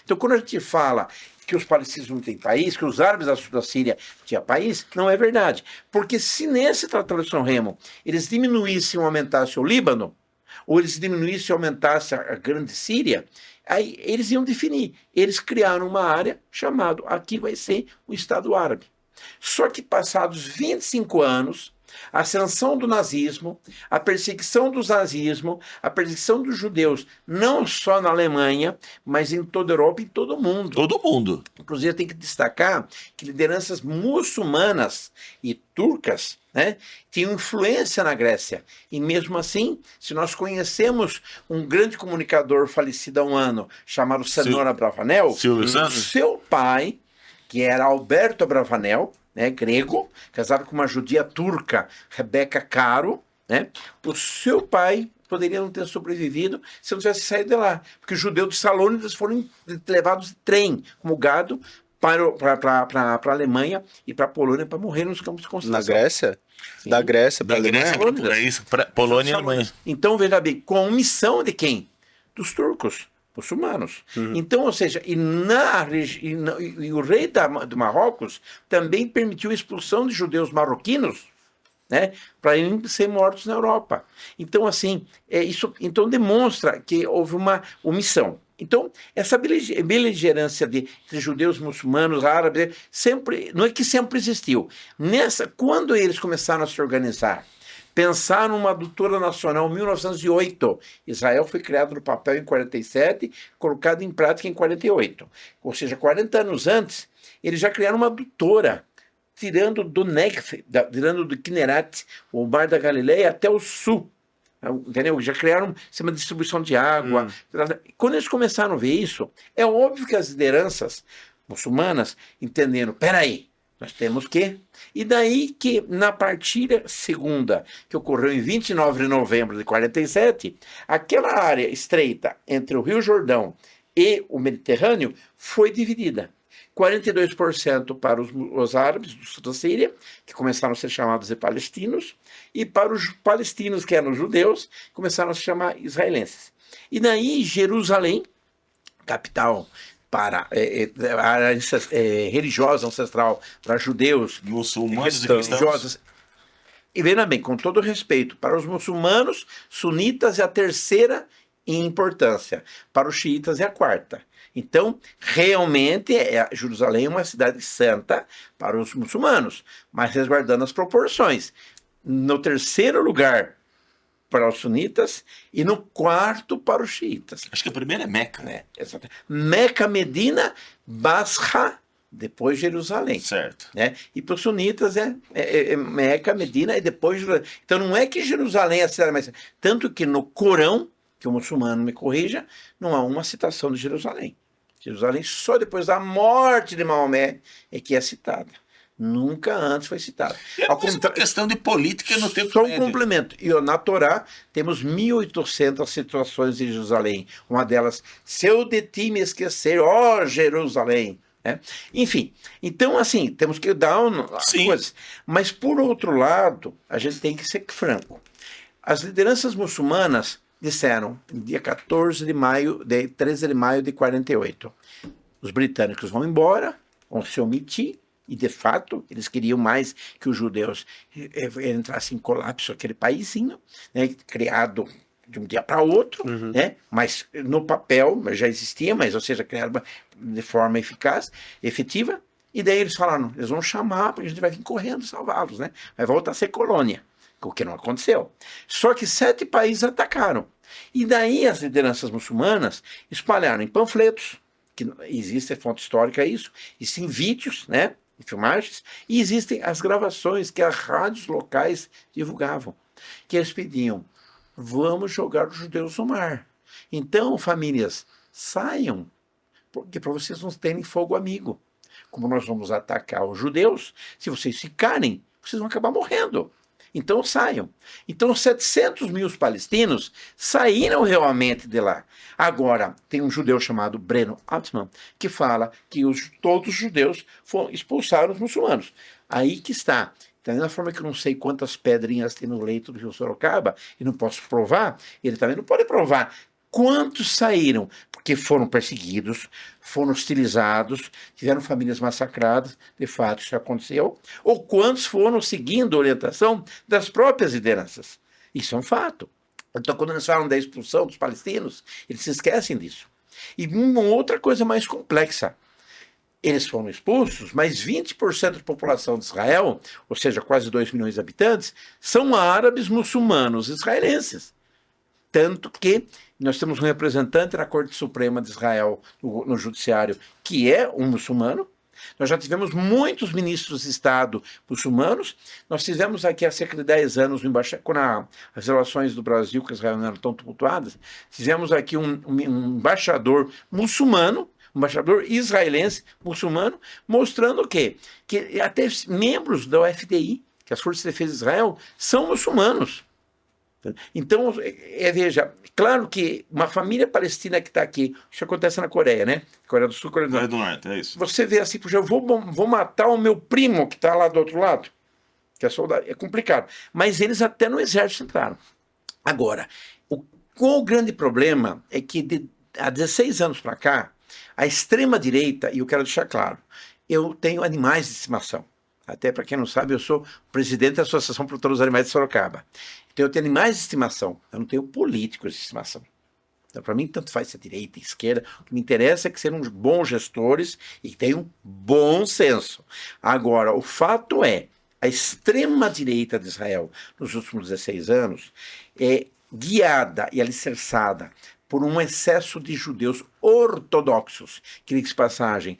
[SPEAKER 2] Então, quando a gente fala que os palestinos não têm país, que os árabes da Síria tinham país, não é verdade. Porque se nesse Tratado de São Remo eles diminuíssem ou aumentassem o Líbano, ou eles diminuíssem ou aumentassem a Grande Síria, aí eles iam definir. Eles criaram uma área chamada, aqui vai ser o Estado Árabe. Só que passados 25 anos, a ascensão do nazismo, a perseguição do nazismo, a perseguição dos judeus, não só na Alemanha, mas em toda a Europa e em todo o mundo.
[SPEAKER 1] Todo mundo.
[SPEAKER 2] Inclusive, tem que destacar que lideranças muçulmanas e turcas, né, tinham influência na Grécia. E mesmo assim, se nós conhecemos um grande comunicador falecido há um ano, chamado Senor Abravanel,
[SPEAKER 1] Silvio Santos,
[SPEAKER 2] seu pai, que era Alberto Abravanel, né, grego, casado com uma judia turca, Rebeca Caro, né, o seu pai poderia não ter sobrevivido se não tivesse saído de lá, porque os judeus de Salônicos foram levados de trem, como gado, para a Alemanha e para a Polônia para morrer nos campos de concentração.
[SPEAKER 3] Na Grécia?
[SPEAKER 2] Sim.
[SPEAKER 3] Da Grécia para a Alemanha?
[SPEAKER 1] É isso, Polônia e Alemanha.
[SPEAKER 2] Então, veja bem, com a omissão de quem? Dos turcos, muçulmanos. Então, ou seja, e o rei do Marrocos também permitiu a expulsão de judeus marroquinos, né, para irem ser mortos na Europa. Então, assim, isso então demonstra que houve uma omissão. Então, essa beligerância entre judeus, muçulmanos, árabes, sempre, não é que sempre existiu. Quando eles começaram a se organizar, pensaram numa adutora nacional em 1908. Israel foi criado no papel em 47, colocado em prática em 48. Ou seja, 40 anos antes, eles já criaram uma adutora, tirando do Negev, tirando do Kinneret, o Mar da Galileia, até o sul. Entendeu? Já criaram uma distribuição de água. Quando eles começaram a ver isso, é óbvio que as lideranças muçulmanas entenderam, peraí, nós temos que... E daí que na partilha segunda, que ocorreu em 29 de novembro de 47, aquela área estreita entre o Rio Jordão e o Mediterrâneo foi dividida. 42% para os árabes da Síria, que começaram a ser chamados de palestinos, e para os palestinos, que eram os judeus, começaram a se chamar israelenses. E daí Jerusalém, capital para a área religiosa ancestral para judeus,
[SPEAKER 1] muçulmanos e
[SPEAKER 2] cristãos. E veja bem, com todo respeito, para os muçulmanos, sunitas é a terceira em importância, para os xiitas é a quarta. Então, realmente, Jerusalém é uma cidade santa para os muçulmanos, mas resguardando as proporções. No terceiro lugar, para os sunitas, e no quarto, para os xiitas.
[SPEAKER 1] Acho que a primeira é Meca, né?
[SPEAKER 2] Meca, Medina, Basra, depois Jerusalém.
[SPEAKER 1] Certo.
[SPEAKER 2] Né? E para os sunitas é Meca, Medina e depois Jerusalém. Então não é que Jerusalém é a cidade mais... Tanto que no Corão, que o muçulmano me corrija, não há uma citação de Jerusalém. Jerusalém só depois da morte de Maomé é que é citada. Nunca antes foi citada.
[SPEAKER 1] É uma questão de política no tempo
[SPEAKER 2] só um
[SPEAKER 1] médio.
[SPEAKER 2] complemento. E na Torá temos 1.800 situações em Jerusalém. Uma delas, se eu de ti me esquecer, ó Jerusalém. Né? Enfim, então assim, temos que dar as coisas. Mas por outro lado, a gente tem que ser franco. As lideranças muçulmanas disseram, dia 13 de maio de 48, os britânicos vão embora, vão se omitir, e de fato eles queriam mais que os judeus entrassem em colapso aquele paísinho, né, criado de um dia para outro, né, mas no papel já existia, mas ou seja, criado de forma eficaz, efetiva, e daí eles falaram, eles vão chamar, porque a gente vai vir correndo salvá-los, né, vai voltar a ser colônia. o que não aconteceu. Só que 7 países atacaram. E daí as lideranças muçulmanas espalharam em panfletos, que existe fonte histórica isso, existem vídeos, né, filmagens, e existem as gravações que as rádios locais divulgavam, que eles pediam, vamos jogar os judeus no mar. Então, famílias, saiam, porque para vocês não terem fogo amigo. Como nós vamos atacar os judeus, se vocês ficarem, vocês vão acabar morrendo. Então saiam. Então 700 mil palestinos saíram realmente de lá. Agora, tem um judeu chamado Breno Altman que fala que todos os judeus expulsaram os muçulmanos. Aí que está. Da mesma forma que eu não sei quantas pedrinhas tem no leito do rio Sorocaba e não posso provar, ele também não pode provar quantos saíram, porque foram perseguidos, foram hostilizados, tiveram famílias massacradas, de fato isso aconteceu, ou quantos foram seguindo a orientação das próprias lideranças. Isso é um fato. Então, quando eles falam da expulsão dos palestinos, eles se esquecem disso. E uma outra coisa mais complexa. Eles foram expulsos, mas 20% da população de Israel, ou seja, quase 2 milhões de habitantes, são árabes muçulmanos israelenses. Tanto que nós temos um representante na Corte Suprema de Israel, no Judiciário, que é um muçulmano. Nós já tivemos muitos ministros de Estado muçulmanos. Nós tivemos aqui há cerca de 10 anos, quando as relações do Brasil com Israel não eram tão tumultuadas, tivemos aqui um embaixador muçulmano, um embaixador israelense muçulmano, mostrando o quê? Que até membros da UFDI, que as Forças de Defesa de Israel, são muçulmanos. Então, veja, claro que uma família palestina que está aqui, isso acontece na Coreia, né? Coreia do Sul, Coreia do Norte,
[SPEAKER 1] é isso.
[SPEAKER 2] Você vê assim, eu vou matar o meu primo que está lá do outro lado, que é soldado, é complicado. Mas eles até no exército entraram. Agora, o grande problema é que há 16 anos para cá, a extrema-direita, e eu quero deixar claro, eu tenho animais de estimação. Até para quem não sabe, eu sou presidente da Associação Protetora dos Animais de Sorocaba. Então eu tenho animais de estimação, eu não tenho políticos de estimação. Então, para mim, tanto faz ser direita, esquerda, o que me interessa é que sejam bons gestores e que tenham bom senso. Agora, o fato é, a extrema-direita de Israel, nos últimos 16 anos, é guiada e alicerçada por um excesso de judeus ortodoxos, que, de passagem,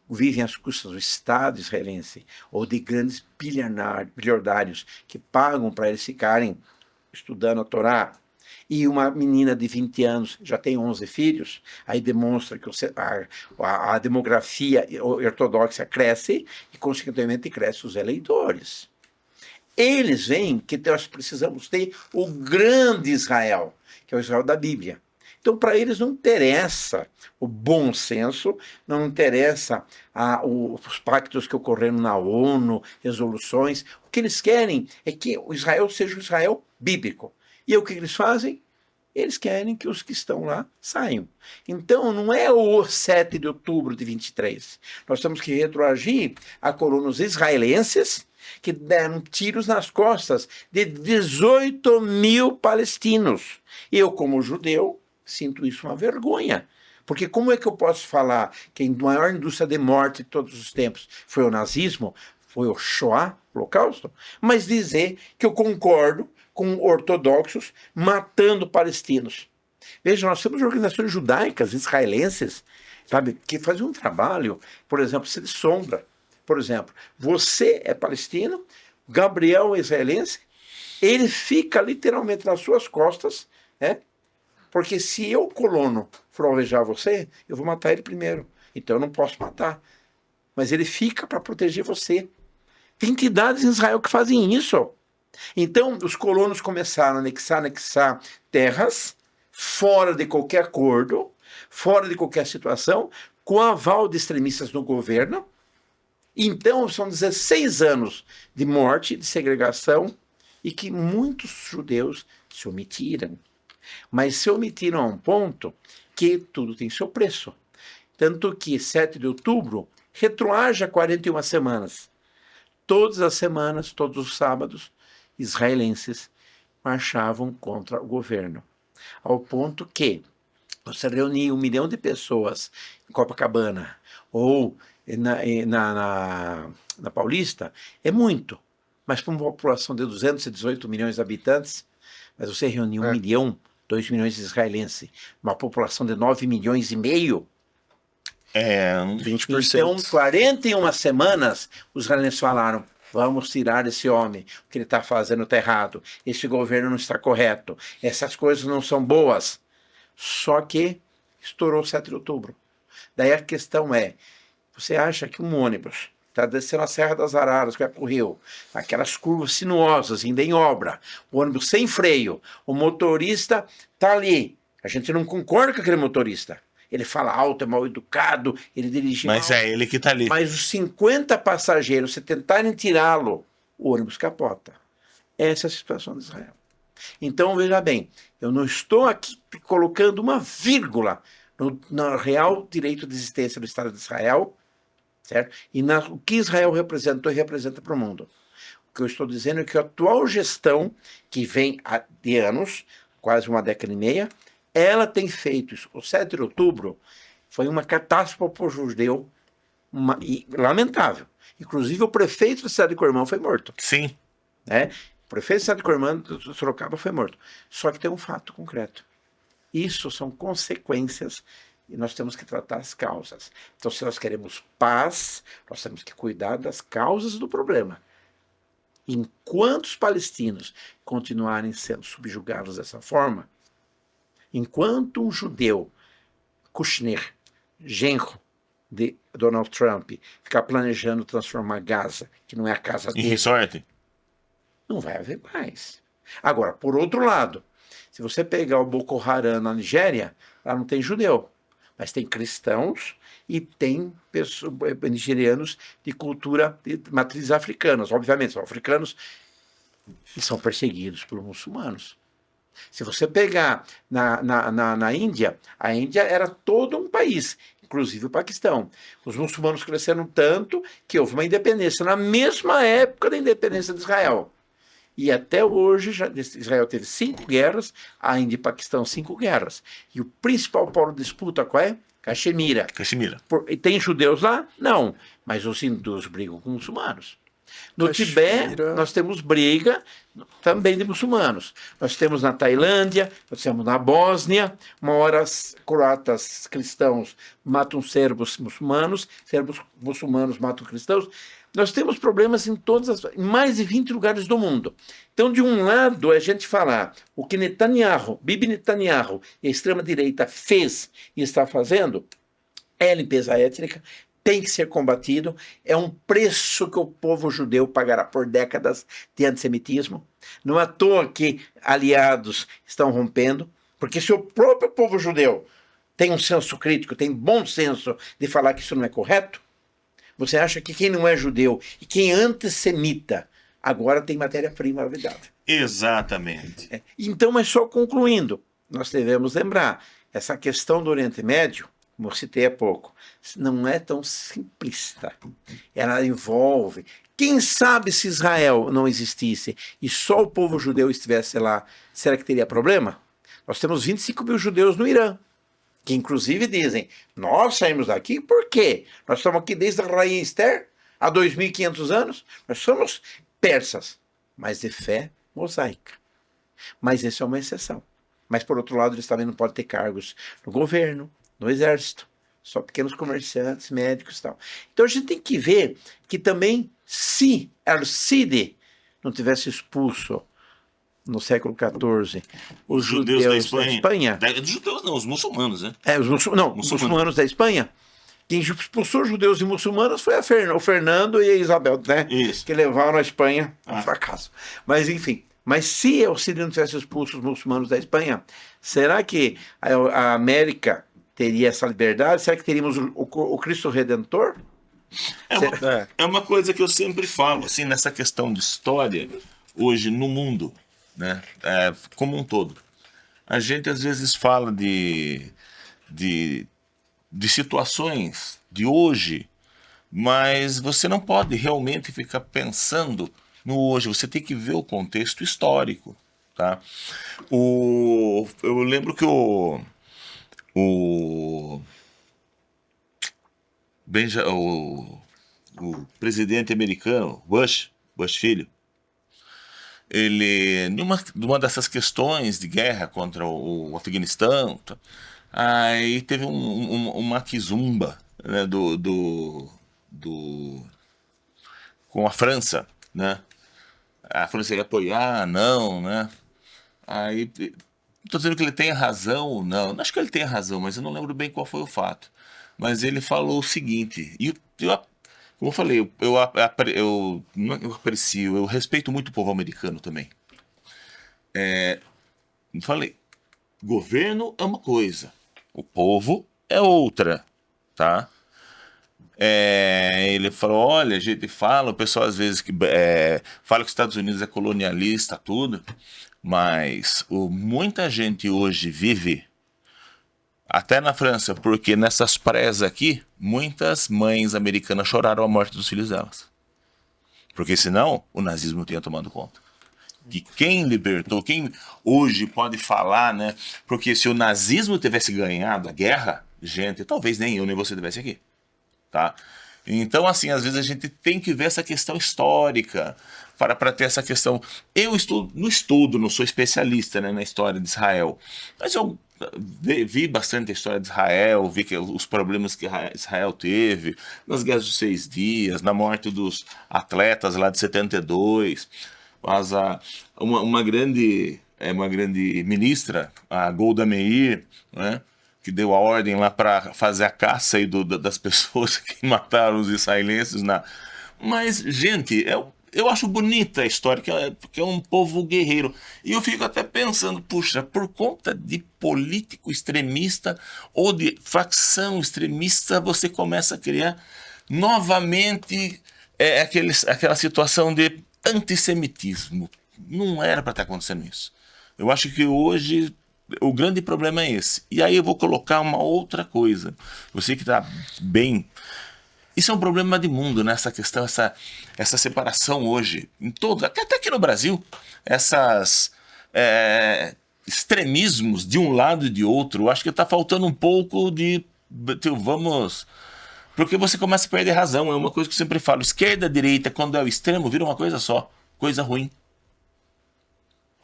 [SPEAKER 2] vivem às custas do Estado israelense ou de grandes bilionários que pagam para eles ficarem estudando a Torá. E uma menina de 20 anos já tem 11 filhos, aí demonstra que a demografia ortodoxa cresce e, consequentemente, crescem os eleitores. Eles veem que nós precisamos ter o grande Israel, que é o Israel da Bíblia. Então, para eles não interessa o bom senso, não interessa os pactos que ocorreram na ONU, resoluções. O que eles querem é que o Israel seja o Israel bíblico. E o que eles fazem? Eles querem que os que estão lá saiam. Então, não é o 7 de outubro de 23. Nós temos que retroagir a colonos israelenses que deram tiros nas costas de 18 mil palestinos. Eu, como judeu, sinto isso uma vergonha. Porque como é que eu posso falar que a maior indústria de morte de todos os tempos foi o nazismo, foi o Shoah, o Holocausto, mas dizer que eu concordo com ortodoxos matando palestinos? Veja, nós temos organizações judaicas, israelenses, sabe, que fazem um trabalho, por exemplo, de sombra. Por exemplo, você é palestino, Gabriel é israelense, ele fica literalmente nas suas costas, né? Porque se eu, colono, for alvejar você, eu vou matar ele primeiro. Então eu não posso matar. Mas ele fica para proteger você. Tem entidades em Israel que fazem isso. Então os colonos começaram a anexar terras fora de qualquer acordo, fora de qualquer situação, com aval de extremistas no governo. Então são 16 anos de morte, de segregação, e que muitos judeus se omitiram. Mas se omitiram a um ponto que tudo tem seu preço. Tanto que 7 de outubro retroaja 41 semanas. Todas as semanas, todos os sábados, israelenses marchavam contra o governo. Ao ponto que você reunia 1 milhão de pessoas em Copacabana ou na Paulista, é muito. Mas para uma população de 218 milhões de habitantes, mas você reunir 1
[SPEAKER 3] É.
[SPEAKER 2] milhão, 2 milhões de israelenses, uma população de 9 milhões e meio,
[SPEAKER 3] 20%.
[SPEAKER 2] então 41 semanas, os israelenses falaram, vamos tirar esse homem, o que ele está fazendo está errado, esse governo não está correto, essas coisas não são boas. Só que estourou o 7 de outubro. Daí a questão é, você acha que um ônibus está descendo a Serra das Araras, que vai para o Rio, aquelas curvas sinuosas, ainda em obra, o ônibus sem freio, o motorista está ali, a gente não concorda com aquele motorista, ele fala alto, é mal educado, ele dirige
[SPEAKER 1] Mas
[SPEAKER 2] mal,
[SPEAKER 1] é ele que tá ali.
[SPEAKER 2] mas os 50 passageiros, se tentarem tirá-lo, o ônibus capota. Essa é a situação de Israel. Então, veja bem, eu não estou aqui colocando uma vírgula no real direito de existência do Estado de Israel, certo? E o que Israel representou e representa para o mundo. O que eu estou dizendo é que a atual gestão, que vem de anos, quase uma década e meia, ela tem feito isso. O 7 de outubro foi uma catástrofe para o povo judeu, lamentável. Inclusive, o prefeito de Cidade de Cormão foi morto.
[SPEAKER 1] Sim.
[SPEAKER 2] Né? O prefeito de Cidade de Cormão, de Sorocaba, foi morto. Só que tem um fato concreto. Isso são consequências e nós temos que tratar as causas. Então, se nós queremos paz, nós temos que cuidar das causas do problema. Enquanto os palestinos continuarem sendo subjugados dessa forma, enquanto um judeu, Kushner, genro de Donald Trump, ficar planejando transformar Gaza, que não é a casa
[SPEAKER 1] Em
[SPEAKER 2] dele,
[SPEAKER 1] resort.
[SPEAKER 2] não vai haver paz. Agora, por outro lado, se você pegar o Boko Haram na Nigéria, lá não tem judeu, mas tem cristãos e tem nigerianos de cultura de matrizes africanas. Obviamente, são africanos e são perseguidos por muçulmanos. Se você pegar na Índia, a Índia era todo um país, inclusive o Paquistão. Os muçulmanos cresceram tanto que houve uma independência na mesma época da independência de Israel. E até hoje, Israel teve 5 guerras, a Índia e o Paquistão 5 guerras. E o principal polo de disputa qual é? Caxemira.
[SPEAKER 1] Caxemira.
[SPEAKER 2] E tem judeus lá? Não. Mas os hindus brigam com muçulmanos. No
[SPEAKER 3] Caxemira.
[SPEAKER 2] Tibete, nós temos briga também de muçulmanos. Nós temos na Tailândia, nós temos na Bósnia, uma hora croatas cristãos matam sérvios muçulmanos matam cristãos. Nós temos problemas em em mais de 20 lugares do mundo. Então, de um lado, a gente falar o que Bibi Netanyahu e a extrema-direita fez e está fazendo é limpeza étnica, tem que ser combatido, é um preço que o povo judeu pagará por décadas de antissemitismo. Não é à toa que aliados estão rompendo, porque se o próprio povo judeu tem um senso crítico, tem bom senso de falar que isso não é correto, você acha que quem não é judeu e quem é antissemita agora tem matéria-prima avidada.
[SPEAKER 1] Exatamente.
[SPEAKER 2] Então, mas só concluindo, nós devemos lembrar, essa questão do Oriente Médio, como eu citei há pouco, não é tão simplista. Ela envolve... Quem sabe se Israel não existisse e só o povo judeu estivesse lá, será que teria problema? Nós temos 25 mil judeus no Irã, que inclusive dizem, nós saímos daqui por quê? Nós estamos aqui desde a rainha Esther, há 2.500 anos, nós somos persas, mas de fé mosaica. Mas isso é uma exceção. Mas, por outro lado, eles também não podem ter cargos no governo, no exército, só pequenos comerciantes, médicos e tal. Então a gente tem que ver que também, se Al-Cid não tivesse expulso no século XIV os judeus da Espanha.
[SPEAKER 1] Os judeus não, os muçulmanos, né?
[SPEAKER 2] Os muçulmanos da Espanha. Quem expulsou judeus e muçulmanos foi o Fernando e a Isabel, né?
[SPEAKER 1] Isso.
[SPEAKER 2] Que levaram a Espanha ao fracasso. Mas, enfim. Mas se o Sírio não tivesse expulso os muçulmanos da Espanha, será que a América teria essa liberdade? Será que teríamos o Cristo Redentor?
[SPEAKER 1] É uma coisa que eu sempre falo, assim, nessa questão de história, hoje no mundo, né? Como um todo. A gente às vezes fala de situações de hoje, mas você não pode realmente ficar pensando no hoje, você tem que ver o contexto histórico, tá? Eu lembro que o presidente americano, Bush filho, numa dessas questões de guerra contra o Afeganistão, aí teve uma quizumba, né, com a França, né? A França ia apoiar, não, né? Aí, não tô dizendo que ele tenha razão ou não. Não acho que ele tenha razão, mas eu não lembro bem qual foi o fato. Mas ele falou o seguinte, como eu falei, eu aprecio, eu respeito muito o povo americano também. Eu falei, governo é uma coisa, o povo é outra, tá? Ele falou, olha, a gente fala, o pessoal às vezes fala que os Estados Unidos é colonialista, tudo, mas muita gente hoje vive, até na França, porque nessas praias aqui, muitas mães americanas choraram a morte dos filhos delas. Porque senão, o nazismo tinha tomado conta. Que quem libertou, quem hoje pode falar, né? Porque se o nazismo tivesse ganhado a guerra, gente, talvez nem eu nem você estivesse aqui. Tá? Então, assim, às vezes a gente tem que ver essa questão histórica para ter essa questão. Eu não sou especialista, né, na história de Israel, mas eu vi bastante a história de Israel, vi que os problemas que Israel teve nas guerras dos 6 dias, na morte dos atletas lá de 72, mas uma grande ministra, a Golda Meir, né, que deu a ordem lá para fazer a caça aí das pessoas que mataram os israelenses. Mas, gente, eu acho bonita a história, que é um povo guerreiro. E eu fico até pensando, puxa, por conta de político extremista ou de facção extremista, você começa a criar novamente aquela situação de antissemitismo. Não era para estar acontecendo isso. Eu acho que hoje o grande problema é esse. E aí eu vou colocar uma outra coisa. Você que está bem. Isso é um problema de mundo, né? Essa questão, essa separação hoje, até aqui no Brasil, essas extremismos de um lado e de outro. Eu acho que está faltando um pouco porque você começa a perder razão. É uma coisa que eu sempre falo. Esquerda, direita, quando é o extremo, vira uma coisa só. Coisa ruim.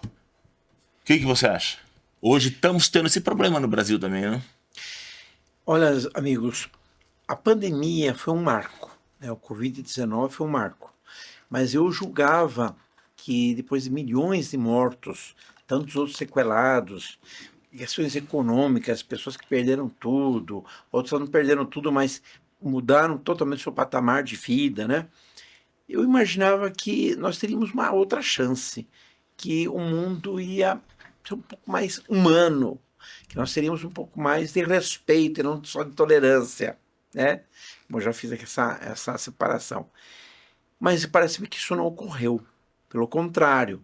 [SPEAKER 1] O que você acha? Hoje estamos tendo esse problema no Brasil também, né?
[SPEAKER 2] Olha, amigos, a pandemia foi um marco, né? O Covid-19 foi um marco. Mas eu julgava que depois de milhões de mortos, tantos outros sequelados, questões econômicas, pessoas que perderam tudo, outros não perderam tudo, mas mudaram totalmente o seu patamar de vida, né? Eu imaginava que nós teríamos uma outra chance, que o mundo ia ser um pouco mais humano, que nós teríamos um pouco mais de respeito e não só de tolerância, né? Eu já fiz aqui essa separação. Mas parece-me que isso não ocorreu. Pelo contrário,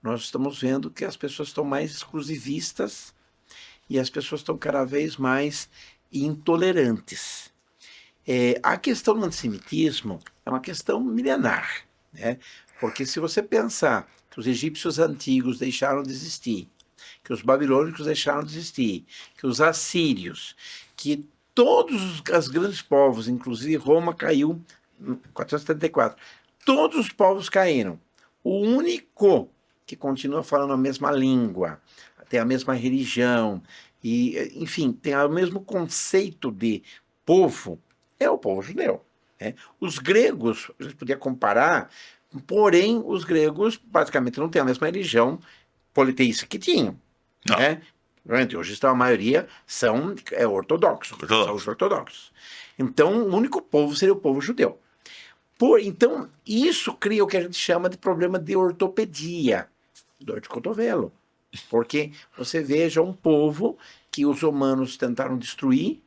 [SPEAKER 2] nós estamos vendo que as pessoas estão mais exclusivistas e as pessoas estão cada vez mais intolerantes. A questão do antissemitismo é uma questão milenar, né? Porque se você pensar que os egípcios antigos deixaram de existir, que os babilônicos deixaram de existir, que os assírios, que todos os grandes povos, inclusive Roma caiu em 474, todos os povos caíram. O único que continua falando a mesma língua, tem a mesma religião, e, enfim, tem o mesmo conceito de povo, é o povo judeu. Né? Os gregos, a gente podia comparar, porém, os gregos basicamente não têm a mesma religião politeísta que tinham. Né? Hoje a maioria são ortodoxos, são os ortodoxos. Então, o único povo seria o povo judeu. Então, isso cria o que a gente chama de problema de ortopedia, dor de cotovelo. Porque você veja um povo que os romanos tentaram destruir,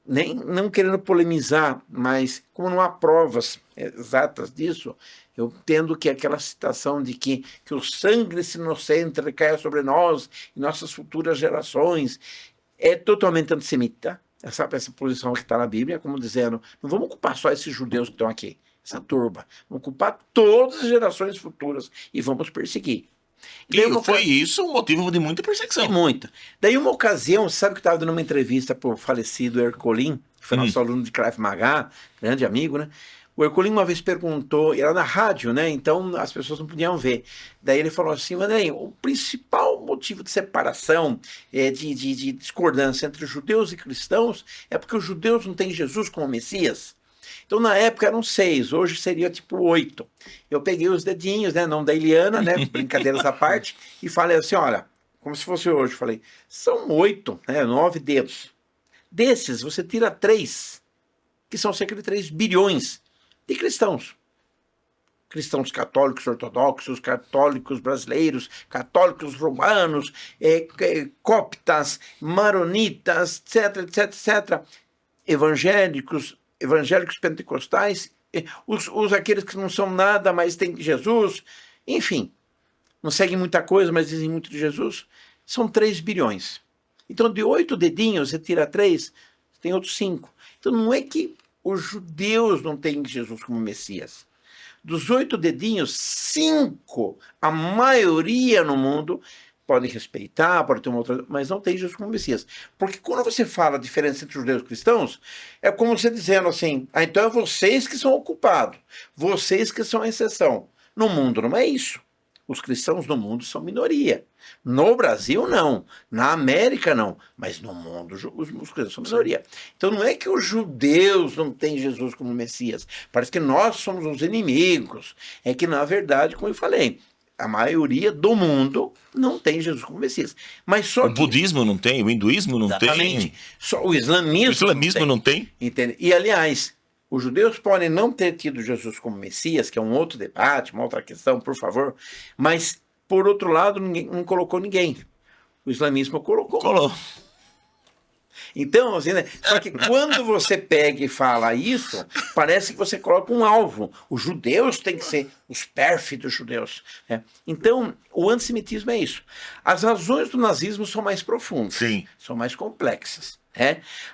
[SPEAKER 2] não querendo polemizar, mas como não há provas exatas disso, eu entendo que aquela citação de que o sangue desse inocente recaia sobre nós e nossas futuras gerações é totalmente antissemita. Essa posição que está na Bíblia, como dizendo, não vamos culpar só esses judeus que estão aqui, essa turba, vamos culpar todas as gerações futuras e vamos perseguir.
[SPEAKER 1] Foi isso um motivo de muita perseguição.
[SPEAKER 2] Muita. Daí uma ocasião, sabe que eu estava dando uma entrevista para o falecido Ercolim, que foi nosso aluno de Krav Maga, grande amigo, né? O Ercolim uma vez perguntou, era na rádio, né? Então as pessoas não podiam ver. Daí ele falou assim, Vanderlei, o principal motivo de separação, de discordância entre judeus e cristãos, é porque os judeus não têm Jesus como Messias. Então, na época eram 6, hoje seria tipo 8. Eu peguei os dedinhos, né, não da Eliana, né, brincadeiras à parte, e falei assim, olha, como se fosse hoje, falei, são 8, né, 9 dedos. Desses, você tira 3, que são cerca de 3 bilhões de cristãos. Cristãos católicos ortodoxos, católicos brasileiros, católicos romanos, coptas, maronitas, etc, etc, etc, evangélicos pentecostais, aqueles que não são nada, mas têm Jesus, enfim, não seguem muita coisa, mas dizem muito de Jesus, são 3 bilhões. Então, de 8 dedinhos, você tira 3, você tem outros 5. Então, não é que os judeus não têm Jesus como Messias. Dos 8 dedinhos, 5, a maioria no mundo, podem respeitar, pode ter uma outra, mas não tem Jesus como Messias. Porque quando você fala a diferença entre judeus e cristãos, é como você dizendo assim, então é vocês que são o culpado, vocês que são a exceção. No mundo não é isso. Os cristãos no mundo são minoria. No Brasil, não. Na América, não. Mas no mundo, os cristãos são minoria. Então, não é que os judeus não têm Jesus como Messias. Parece que nós somos os inimigos. É que, na verdade, como eu falei, a maioria do mundo não tem Jesus como Messias. Mas só
[SPEAKER 1] o budismo não tem, o hinduísmo não
[SPEAKER 2] exatamente,
[SPEAKER 1] tem.
[SPEAKER 2] Só o islamismo
[SPEAKER 1] não tem.
[SPEAKER 2] Entende? E, aliás, os judeus podem não ter tido Jesus como Messias, que é um outro debate, uma outra questão, por favor, mas, por outro lado, ninguém, não colocou ninguém. O islamismo colocou. Então, assim, né? Só que quando você pega e fala isso, parece que você coloca um alvo. Os judeus têm que ser os pérfidos judeus. Né? Então, o antissemitismo é isso. As razões do nazismo são mais profundas,
[SPEAKER 1] Sim.
[SPEAKER 2] São mais complexas.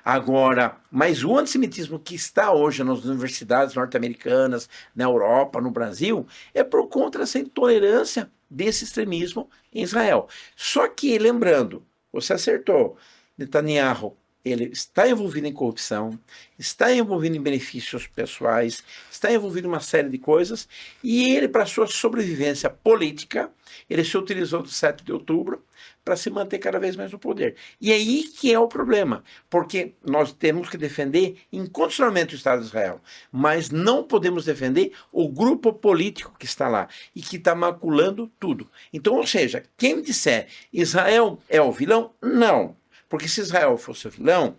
[SPEAKER 2] Agora, mas o antissemitismo que está hoje nas universidades norte-americanas, na Europa, no Brasil, é por conta dessa intolerância desse extremismo em Israel. Só que, lembrando, você acertou, Netanyahu, ele está envolvido em corrupção, está envolvido em benefícios pessoais, está envolvido em uma série de coisas, e ele, para sua sobrevivência política, ele se utilizou do 7 de outubro para se manter cada vez mais no poder. E é aí que é o problema, porque nós temos que defender incondicionalmente o Estado de Israel, mas não podemos defender o grupo político que está lá e que está maculando tudo. Então, ou seja, quem disser Israel é o vilão, não. Porque se Israel fosse o vilão,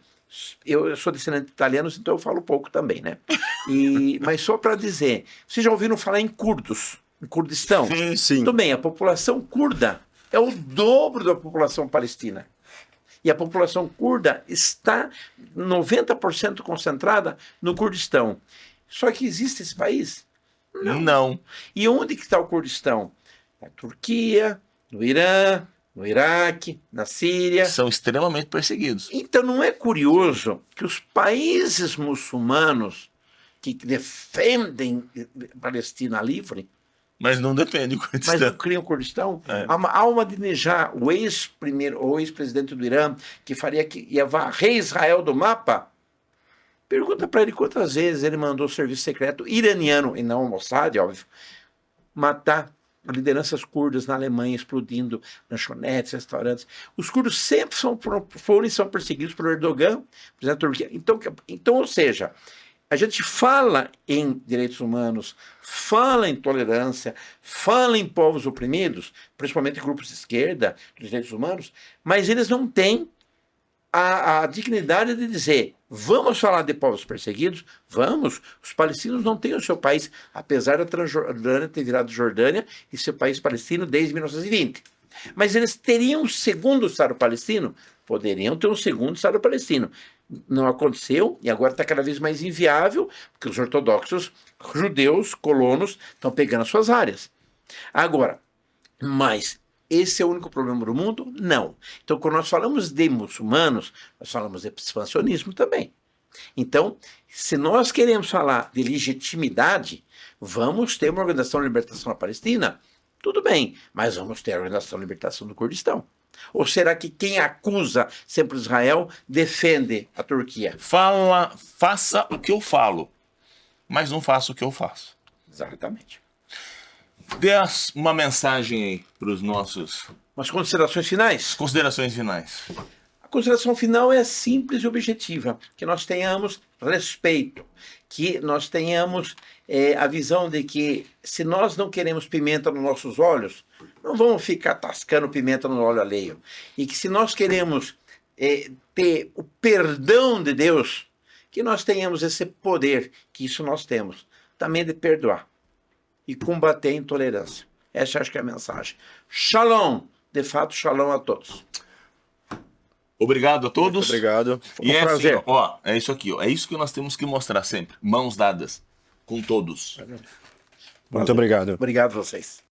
[SPEAKER 2] eu sou descendente de italianos, então eu falo pouco também, né? Mas só para dizer, vocês já ouviram falar em curdos, em Kurdistão?
[SPEAKER 3] Sim.
[SPEAKER 2] Tudo bem, a população curda é o dobro da população palestina. E a população curda está 90% concentrada no Kurdistão. Só que existe esse país?
[SPEAKER 1] Não.
[SPEAKER 2] E onde que está o Kurdistão? Na Turquia, no Irã, no Iraque, na Síria.
[SPEAKER 1] São extremamente perseguidos.
[SPEAKER 2] Então não é curioso que os países muçulmanos que defendem a Palestina livre,
[SPEAKER 1] mas não defende o Kurdistão.
[SPEAKER 2] mas não criam o Kurdistão? Ahmadinejad, o ex-presidente do Irã, que ia varrer Israel do mapa, pergunta para ele quantas vezes ele mandou o serviço secreto iraniano, e não o Mossad, óbvio, matar lideranças curdas na Alemanha, explodindo lanchonetes, restaurantes. Os curdos sempre foram e são perseguidos por Erdogan, presidente da Turquia. Então, ou seja, a gente fala em direitos humanos, fala em tolerância, fala em povos oprimidos, principalmente grupos de esquerda, dos direitos humanos, mas eles não têm a dignidade de dizer, vamos falar de povos perseguidos? Vamos. Os palestinos não têm o seu país, apesar da Transjordânia ter virado Jordânia e seu país palestino desde 1920. Mas eles teriam um segundo Estado palestino? Poderiam ter um segundo Estado palestino. Não aconteceu e agora está cada vez mais inviável, porque os ortodoxos judeus, colonos, estão pegando as suas áreas. Agora, mas esse é o único problema do mundo? Não. Então, quando nós falamos de muçulmanos, nós falamos de expansionismo também. Então, se nós queremos falar de legitimidade, vamos ter uma Organização de Libertação da Palestina? Tudo bem, mas vamos ter a Organização de Libertação do Kurdistão. Ou será que quem acusa sempre Israel defende a Turquia?
[SPEAKER 1] Faça o que eu falo. mas não faço o que eu faço.
[SPEAKER 2] Exatamente.
[SPEAKER 1] Dê uma mensagem aí para os nossos
[SPEAKER 2] Umas considerações finais?
[SPEAKER 1] considerações finais.
[SPEAKER 2] A consideração final é simples e objetiva, que nós tenhamos respeito, que nós tenhamos a visão de que se nós não queremos pimenta nos nossos olhos, não vamos ficar tascando pimenta no óleo alheio. E que se nós queremos ter o perdão de Deus, que nós tenhamos esse poder, que isso nós temos, também de perdoar e combater a intolerância. Essa acho que é a mensagem. Shalom! De fato, shalom a todos.
[SPEAKER 1] Obrigado a todos.
[SPEAKER 3] Muito obrigado.
[SPEAKER 2] Foi
[SPEAKER 1] E
[SPEAKER 2] um
[SPEAKER 1] é
[SPEAKER 2] prazer.
[SPEAKER 1] assim, ó, é isso aqui, ó. É isso que nós temos que mostrar sempre. Mãos dadas com todos.
[SPEAKER 3] Muito obrigado.
[SPEAKER 2] Obrigado a vocês.